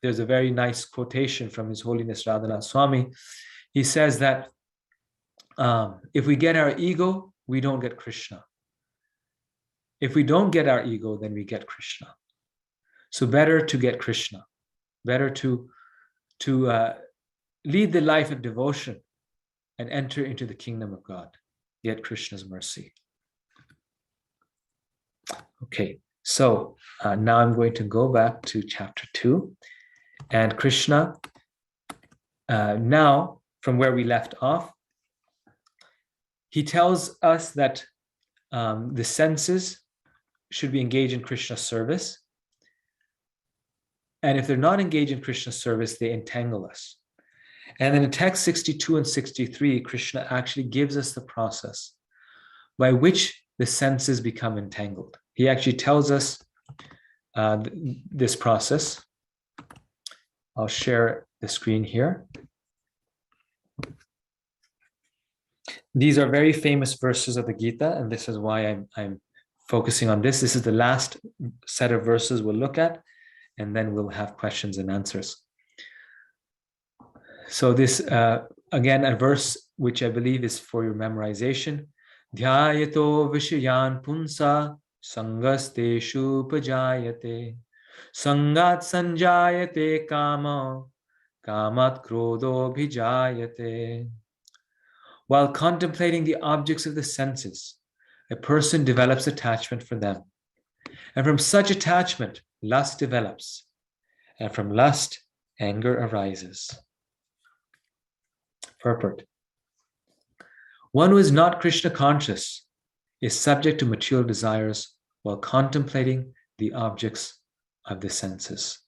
There's a very nice quotation from His Holiness Radhanath Swami. He says that if we get our ego, we don't get Krishna. If we don't get our ego, then we get Krishna. So better to get Krishna, better to lead the life of devotion and enter into the kingdom of God, get Krishna's mercy. Okay, so now I'm going to go back to chapter 2, and Krishna, now from where we left off, he tells us that the senses should be engaged in Krishna's service. And if they're not engaged in Krishna's service, they entangle us. And then in text 62 and 63, Krishna actually gives us the process by which the senses become entangled. He actually tells us this process. I'll share the screen here. These are very famous verses of the Gita, and this is why I'm focusing on this. This is the last set of verses we'll look at, and then we'll have questions and answers. So this, again, a verse which I believe is for your memorization. Dhyayato vishayan punsa sangasteshu pajayate sangat sanjayate kama kamat krodho bhijayate. While contemplating the objects of the senses, a person develops attachment for them. And from such attachment, lust develops. And from lust, anger arises. Purport. One who is not Krishna conscious is subject to material desires while contemplating the objects of the senses.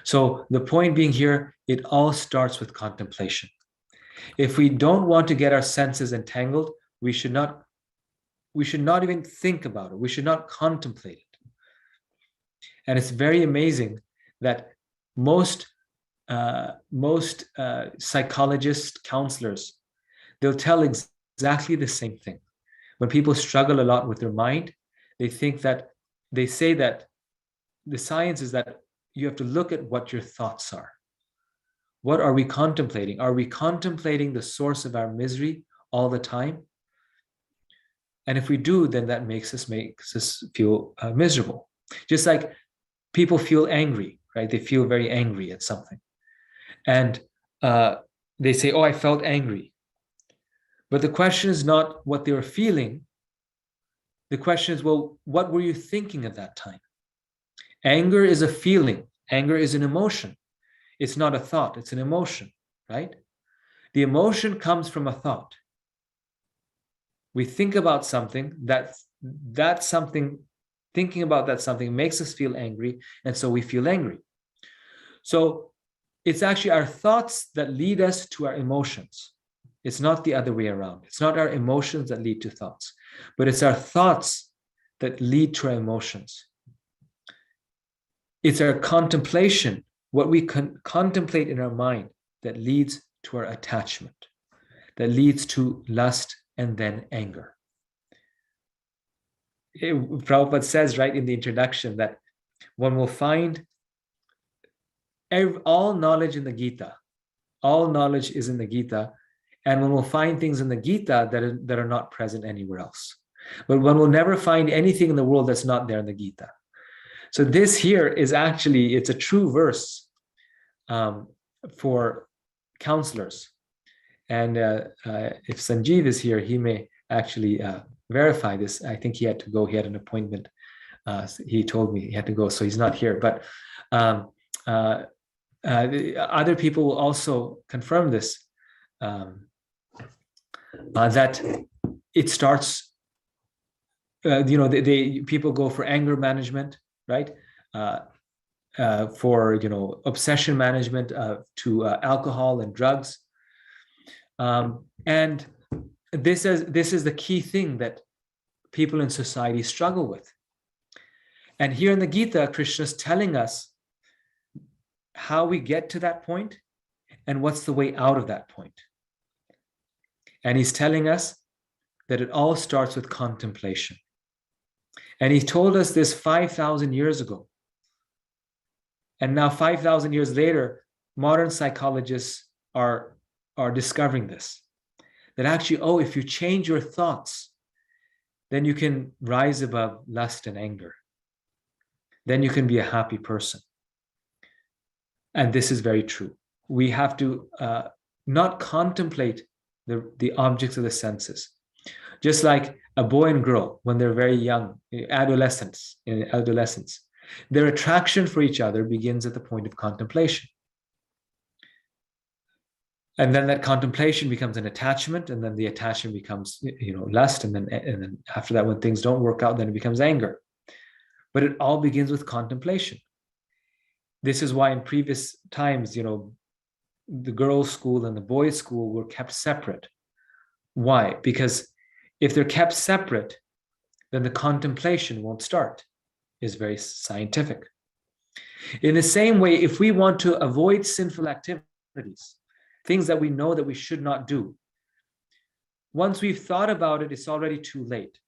So the point being here, it all starts with contemplation. If we don't want to get our senses entangled, we should not even think about it. We should not contemplate it. And it's very amazing that most psychologists, counselors, they'll tell exactly the same thing. When people struggle a lot with their mind, they say that the science is that you have to look at what your thoughts are. What are we contemplating? Are we contemplating the source of our misery all the time? And if we do, then that makes us feel miserable. Just like people feel angry, right? They feel very angry at something. And they say, oh, I felt angry. But the question is not what they were feeling. The question is, well, what were you thinking at that time? Anger is a feeling. Anger is an emotion. It's not a thought, it's an emotion, right? The emotion comes from a thought. We think about something, that something, thinking about that something makes us feel angry, and so we feel angry. So it's actually our thoughts that lead us to our emotions. It's not the other way around. It's not our emotions that lead to thoughts, but it's our thoughts that lead to our emotions. It's our contemplation, what we contemplate in our mind, that leads to our attachment, that leads to lust and then anger. Prabhupada says right in the introduction that one will find all knowledge in the Gita. All knowledge is in the Gita, and one will find things in the Gita that are not present anywhere else. But one will never find anything in the world that's not there in the Gita. So this here is actually, it's a true verse for counselors. And if Sanjeev is here, he may actually verify this. I think he had to go. He had an appointment. He told me he had to go, so he's not here. But other people will also confirm this, that it starts, people go for anger management, right? For, obsession management to alcohol and drugs. And this is the key thing that people in society struggle with. And here in the Gita, Krishna is telling us how we get to that point and what's the way out of that point. And he's telling us that it all starts with contemplation. And he told us this 5,000 years ago. And now 5,000 years later, modern psychologists are discovering this. That actually, if you change your thoughts, then you can rise above lust and anger. Then you can be a happy person. And this is very true. We have to not contemplate the objects of the senses. Just like a boy and girl, when they're very young, adolescents, their attraction for each other begins at the point of contemplation. And then that contemplation becomes an attachment, and then the attachment becomes, lust, and then after that, when things don't work out, then it becomes anger. But it all begins with contemplation. This is why in previous times, the girls' school and the boys' school were kept separate. Why? Because if they're kept separate, then the contemplation won't start. It's very scientific. In the same way, if we want to avoid sinful activities, things that we know that we should not do, once we've thought about it, it's already too late.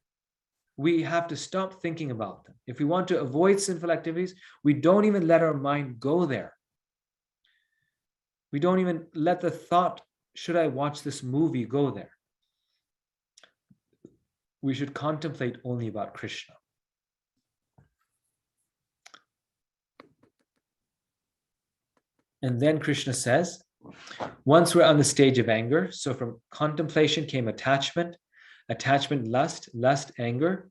We have to stop thinking about them. If we want to avoid sinful activities, we don't even let our mind go there. We don't even let the thought, should I watch this movie, go there. We should contemplate only about Krishna. And then Krishna says, once we're on the stage of anger, so from contemplation came attachment, lust, anger.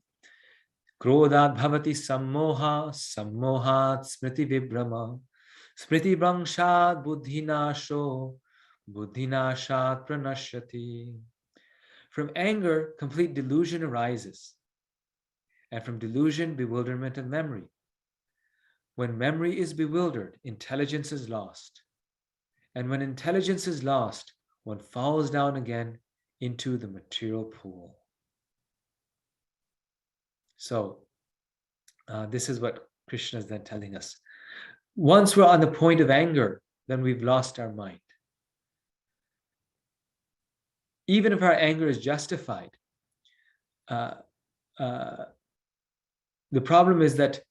Krodhat bhavati sammoha, sammohat smriti vibrama, smriti brangshad buddhinasho, buddhinashat pranashyati. From anger, complete delusion arises. And from delusion, bewilderment of memory. When memory is bewildered, intelligence is lost. And when intelligence is lost, one falls down again into the material pool. So this is what Krishna is then telling us. Once we're on the point of anger, then we've lost our mind. Even if our anger is justified, the problem is that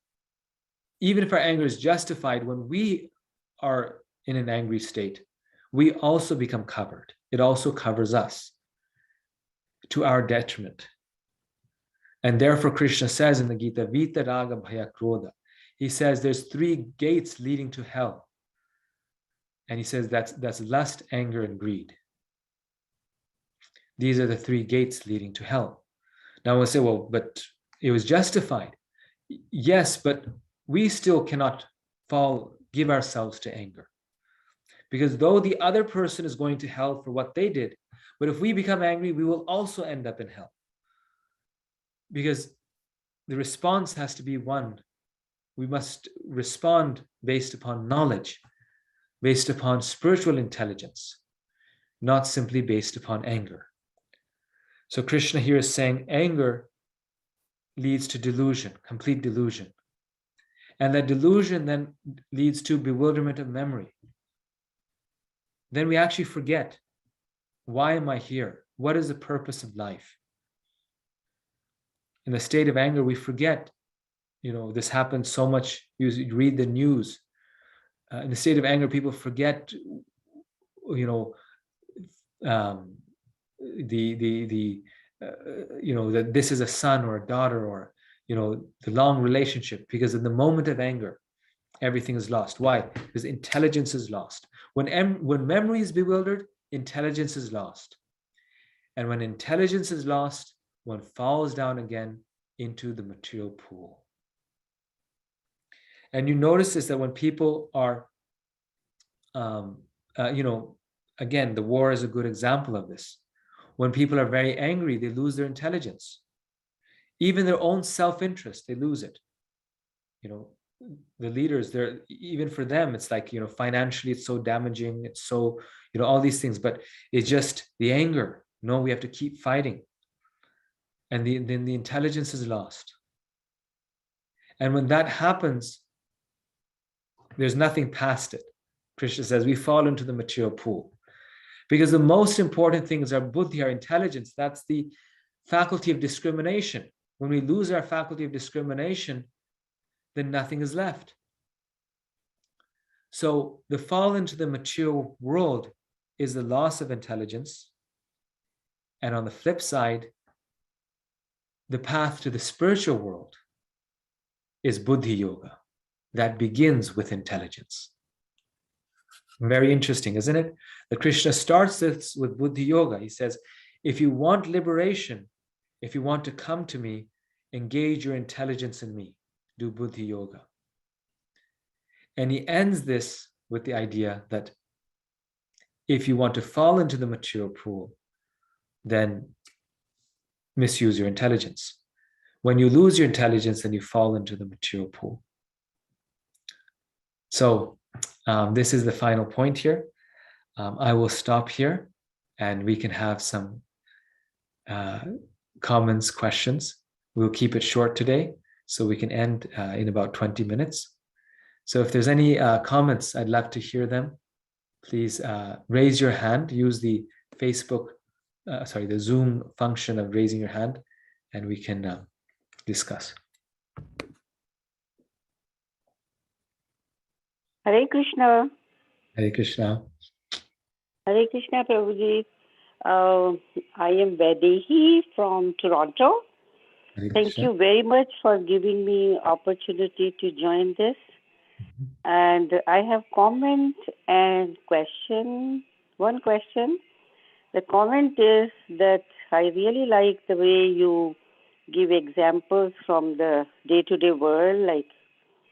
even if our anger is justified, when we are in an angry state, we also become covered. It also covers us to our detriment. And therefore, Krishna says in the Gita, Vita Raga Bhaya Krodha. He says there's 3 gates leading to hell. And he says that's lust, anger, and greed. These are the 3 gates leading to hell. Now we'll say, well, but it was justified. Yes, but we still cannot give ourselves to anger. Because though the other person is going to hell for what they did, but if we become angry, we will also end up in hell. Because the response has to be one. We must respond based upon knowledge, based upon spiritual intelligence, not simply based upon anger. So Krishna here is saying anger leads to delusion, complete delusion. And that delusion then leads to bewilderment of memory. Then we actually forget, why am I here? What is the purpose of life? In the state of anger, we forget, this happens so much. You read the news. In the state of anger, people forget, that this is a son or a daughter, or the long relationship, because in the moment of anger, everything is lost. Why? Because intelligence is lost. When memory is bewildered, intelligence is lost. And when intelligence is lost, one falls down again into the material pool. And you notice this, that when people are, again, the war is a good example of this. When people are very angry, they lose their intelligence. Even their own self-interest, they lose it. The leaders, even for them, it's like, financially, it's so damaging. It's so, all these things, but it's just the anger. No, we have to keep fighting. And then the intelligence is lost. And when that happens, there's nothing past it. Krishna says we fall into the material pool. Because the most important thing is our buddhi, our intelligence. That's the faculty of discrimination. When we lose our faculty of discrimination, then nothing is left. So the fall into the material world is the loss of intelligence. And on the flip side, the path to the spiritual world is buddhi yoga. That begins with intelligence. Very interesting, isn't it? That Krishna starts this with buddhi yoga. He says, if you want liberation, if you want to come to me, engage your intelligence in me. Do buddhi yoga. And he ends this with the idea that if you want to fall into the material pool, then misuse your intelligence. When you lose your intelligence, then you fall into the material pool. So this is the final point here. I will stop here and we can have some comments, questions. We'll keep it short today so we can end in about 20 minutes. So if there's any comments, I'd love to hear them. Please raise your hand, use the the Zoom function of raising your hand, and we can discuss. Hare Krishna. Hare Krishna. Hare Krishna, Prabhuji. I am Vaidehi from Toronto. Hare Thank Krishna. you very much for giving me opportunity to join this. And I have comment and question. One question. The comment is that I really like the way you give examples from the day-to-day world, like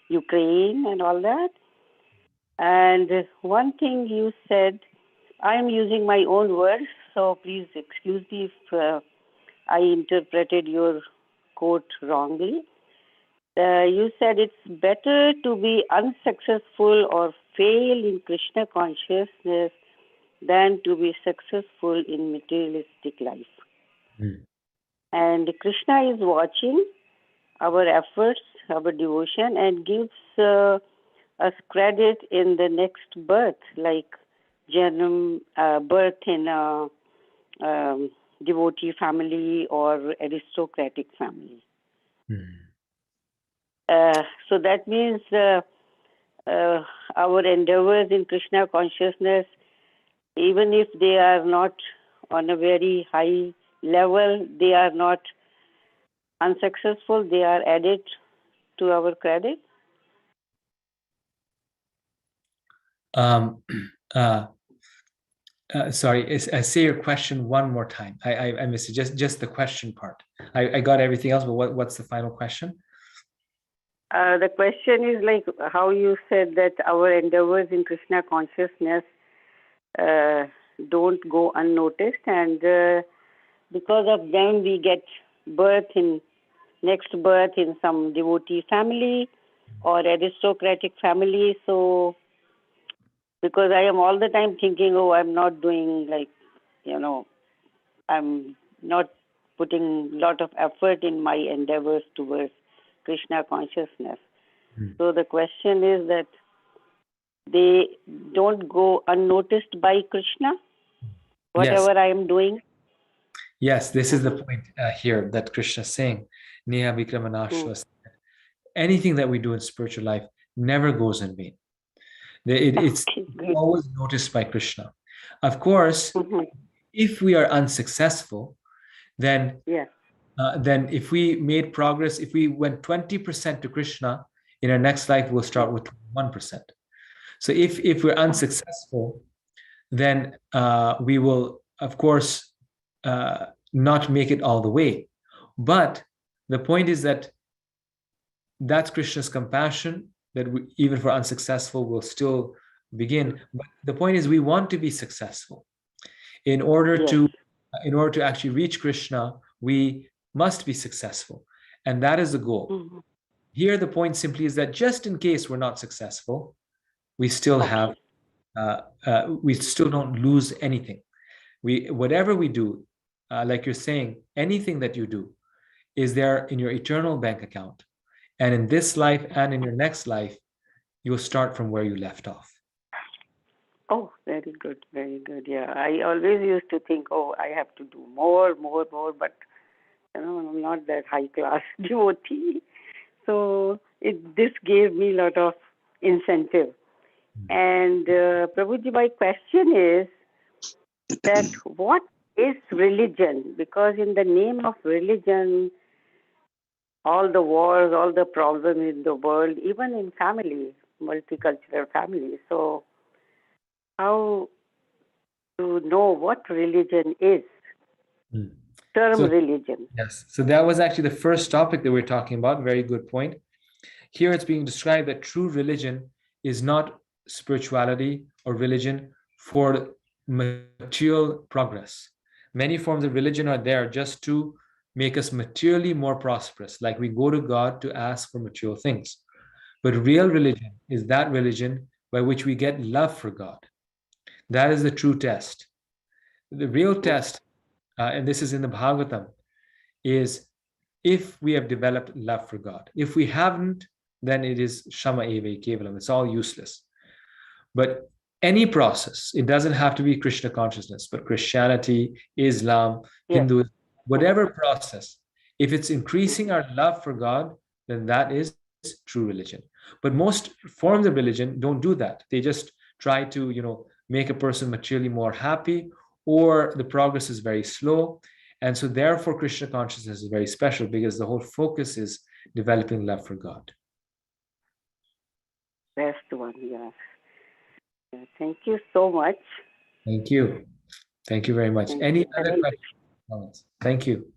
Ukraine and all that. And one thing you said, I'm using my own words, so please excuse me if I interpreted your quote wrongly. You said it's better to be unsuccessful or fail in Krishna consciousness than to be successful in materialistic life. And Krishna is watching our efforts, our devotion, and gives us credit in the next birth, like birth in a devotee family or aristocratic family. So that means our endeavors in Krishna consciousness, even if they are not on a very high level, they are not unsuccessful, they are added to our credit? Um, uh, sorry, say your question one more time. I missed it. Just the question part. I got everything else, but what's the final question? The question is like how you said that our endeavors in Krishna consciousness don't go unnoticed, and because of them we get next birth in some devotee family or aristocratic family. So because I am all the time thinking, oh, I'm not doing I'm not putting a lot of effort in my endeavors towards Krishna consciousness. So the question is that they don't go unnoticed by Krishna, whatever I am doing. Yes, this is the point here that Krishna is saying. Neha Vikramanashva. Anything that we do in spiritual life never goes in vain. It's always noticed by Krishna. Of course, if we are unsuccessful, then if we made progress, if we went 20% to Krishna, in our next life we'll start with 1%. So if we're unsuccessful, then we will, of course, not make it all the way. But the point is that that's Krishna's compassion, that even if we're unsuccessful, we'll still begin. But the point is we want to be successful. In order to actually reach Krishna, we must be successful. And that is the goal. Here, the point simply is that just in case we're not successful, we still have, we still don't lose anything. Whatever we do, like you're saying, anything that you do is there in your eternal bank account. And in this life and in your next life, you'll start from where you left off. Oh, very good, very good. Yeah, I always used to think, oh, I have to do more, but I'm not that high class devotee. So this gave me a lot of incentive. And Prabhuji, my question is that what is religion? Because in the name of religion, all the wars, all the problems in the world, even in family, multicultural family. So how to know what religion is? Religion. Yes. So that was actually the first topic that we're talking about. Very good point. Here it's being described that true religion is not spirituality or religion for material progress. Many forms of religion are there just to make us materially more prosperous, like we go to God to ask for material things. But real religion is that religion by which we get love for God. That is the true test. The real test, and this is in the Bhagavatam, is if we have developed love for God. If we haven't, then it is Shama Eva Kevalam. It's all useless. But any process, it doesn't have to be Krishna consciousness, but Christianity, Islam, Hinduism, whatever process, if it's increasing our love for God, then that is true religion. But most forms of religion don't do that. They just try to, make a person materially more happy, or the progress is very slow. And so therefore, Krishna consciousness is very special because the whole focus is developing love for God. Best one, yes. Thank you so much. Thank you. Thank you very much. Any other questions? Thank you.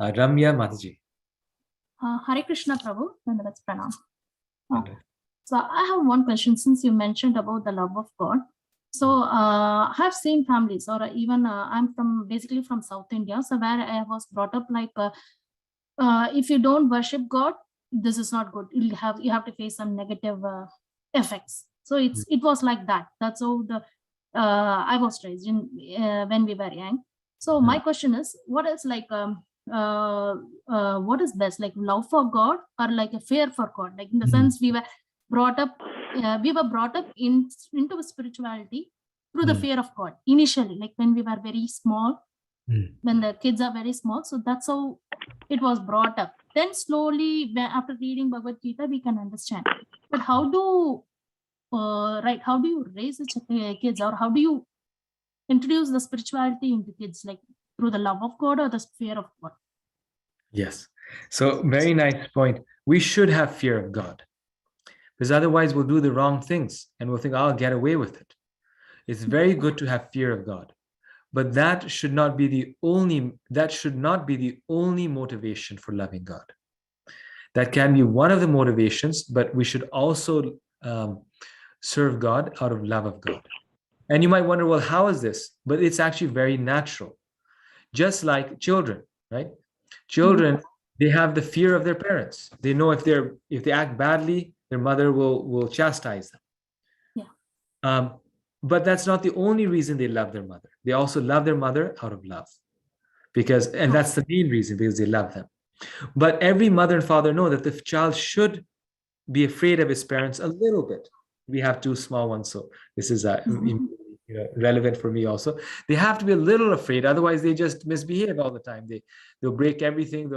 Ramya Mataji. Hare Krishna Prabhu, and let's pranam. So I have one question, since you mentioned about the love of God. So I have seen families, or even I'm basically from South India, so where I was brought up like, if you don't worship God, this is not good. You have to face some negative effects. So it was like that. That's how I was raised in when we were young. So my question is, what is like what is best, like love for God or like a fear for God? Like in the sense we were brought up into spirituality through the fear of God initially, like when we were very small, when the kids are very small. So that's how it was brought up. Then slowly, after reading Bhagavad Gita, we can understand. But how do you raise the kids, or how do you introduce the spirituality into kids? Like through the love of God or the fear of God? Yes. So very nice point. We should have fear of God, because otherwise we'll do the wrong things and we'll think, I'll get away with it. It's very good to have fear of God, but that should not be the only motivation for loving God. That can be one of the motivations, but we should also serve God out of love of God. And you might wonder, well, how is this? But it's actually very natural. Just like children, right? Children, they have the fear of their parents. They know if they act badly, their mother will chastise them. Yeah. But that's not the only reason they love their mother. They also love their mother out of love, and that's the main reason, because they love them. But every mother and father know that the child should be afraid of his parents a little bit. We have two small ones, so this is relevant for me also. They have to be a little afraid, otherwise they just misbehave all the time. They'll break everything.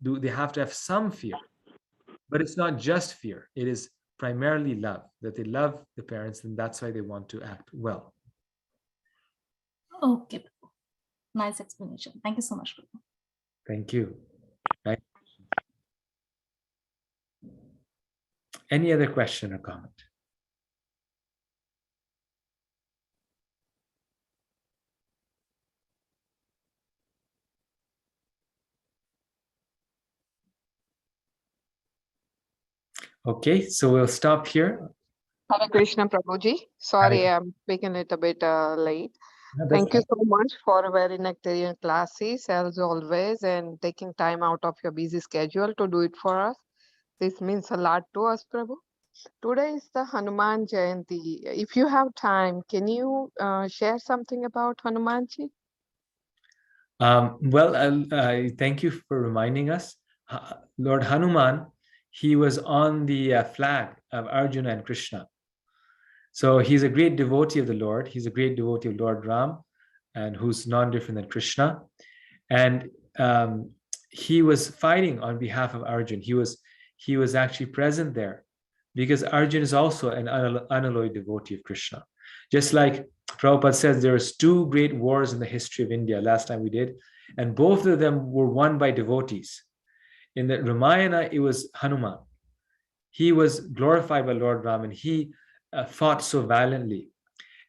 They have to have some fear, but it's not just fear. It is primarily love, that they love the parents, and that's why they want to act well. Okay. Nice explanation. Thank you so much. Thank you. Right. Any other question or comment? Okay, so we'll stop here. Hare Krishna Prabhuji. Sorry, I'm speaking it a bit late. No, Thank you fine. so much for a very nectarian classes as always, and taking time out of your busy schedule to do it for us. This means a lot to us, Prabhu. Today is the Hanuman Jayanti. If you have time, can you share something about Hanumanji? Well, thank you for reminding us. Lord Hanuman, he was on the flag of Arjuna and Krishna. So he's a great devotee of the Lord. He's a great devotee of Lord Ram, and who's non-different than Krishna. And he was fighting on behalf of Arjun. He was actually present there because Arjun is also an unalloyed devotee of Krishna. Just like Prabhupada says, there's two great wars in the history of India, last time we did, and both of them were won by devotees. In the Ramayana, it was Hanuman. He was glorified by Lord Ram, and he fought so valiantly.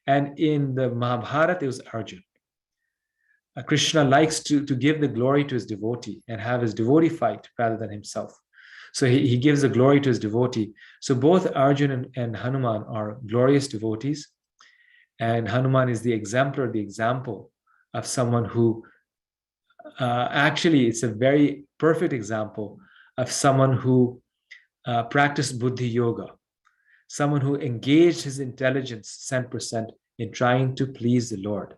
And in the Mahabharata, it was Arjun. Krishna likes to give the glory to his devotee and have his devotee fight rather than himself. So he gives the glory to his devotee. So both Arjun and Hanuman are glorious devotees. And Hanuman is the exemplar, the example of someone who actually, it's a very perfect example of someone who practiced Buddhi Yoga, someone who engaged his intelligence 100% in trying to please the Lord.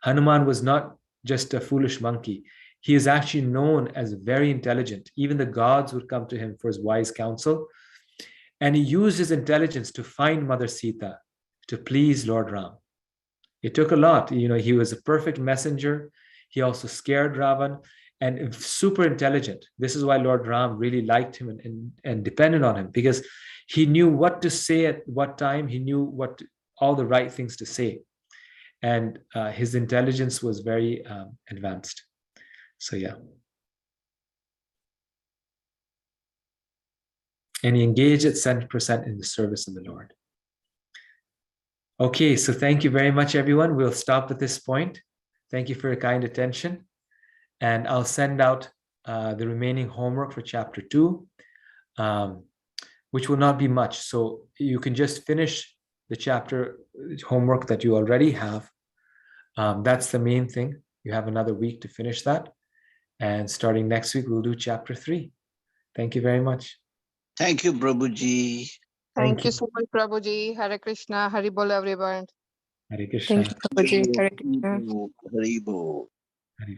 Hanuman was not just a foolish monkey. He is actually known as very intelligent. Even the gods would come to him for his wise counsel. And he used his intelligence to find Mother Sita, to please Lord Ram. It took a lot. He was a perfect messenger. He also scared Ravan, and super intelligent. This is why Lord Ram really liked him and depended on him, because he knew what to say at what time. He knew all the right things to say. And his intelligence was very advanced. So yeah. And he engaged at 100% in the service of the Lord. Okay, so thank you very much, everyone. We'll stop at this point. Thank you for your kind attention. And I'll send out the remaining homework for chapter 2, which will not be much. So you can just finish the chapter homework that you already have. That's the main thing. You have another week to finish that. And starting next week, we'll do chapter 3. Thank you very much. Thank you, Prabhuji. Thank you so much, Prabhuji. Hare Krishna, Hari Bol, everyone. Hare Krishna. Thank you, Prabhuji. Hare Krishna. Hari Bol. Hare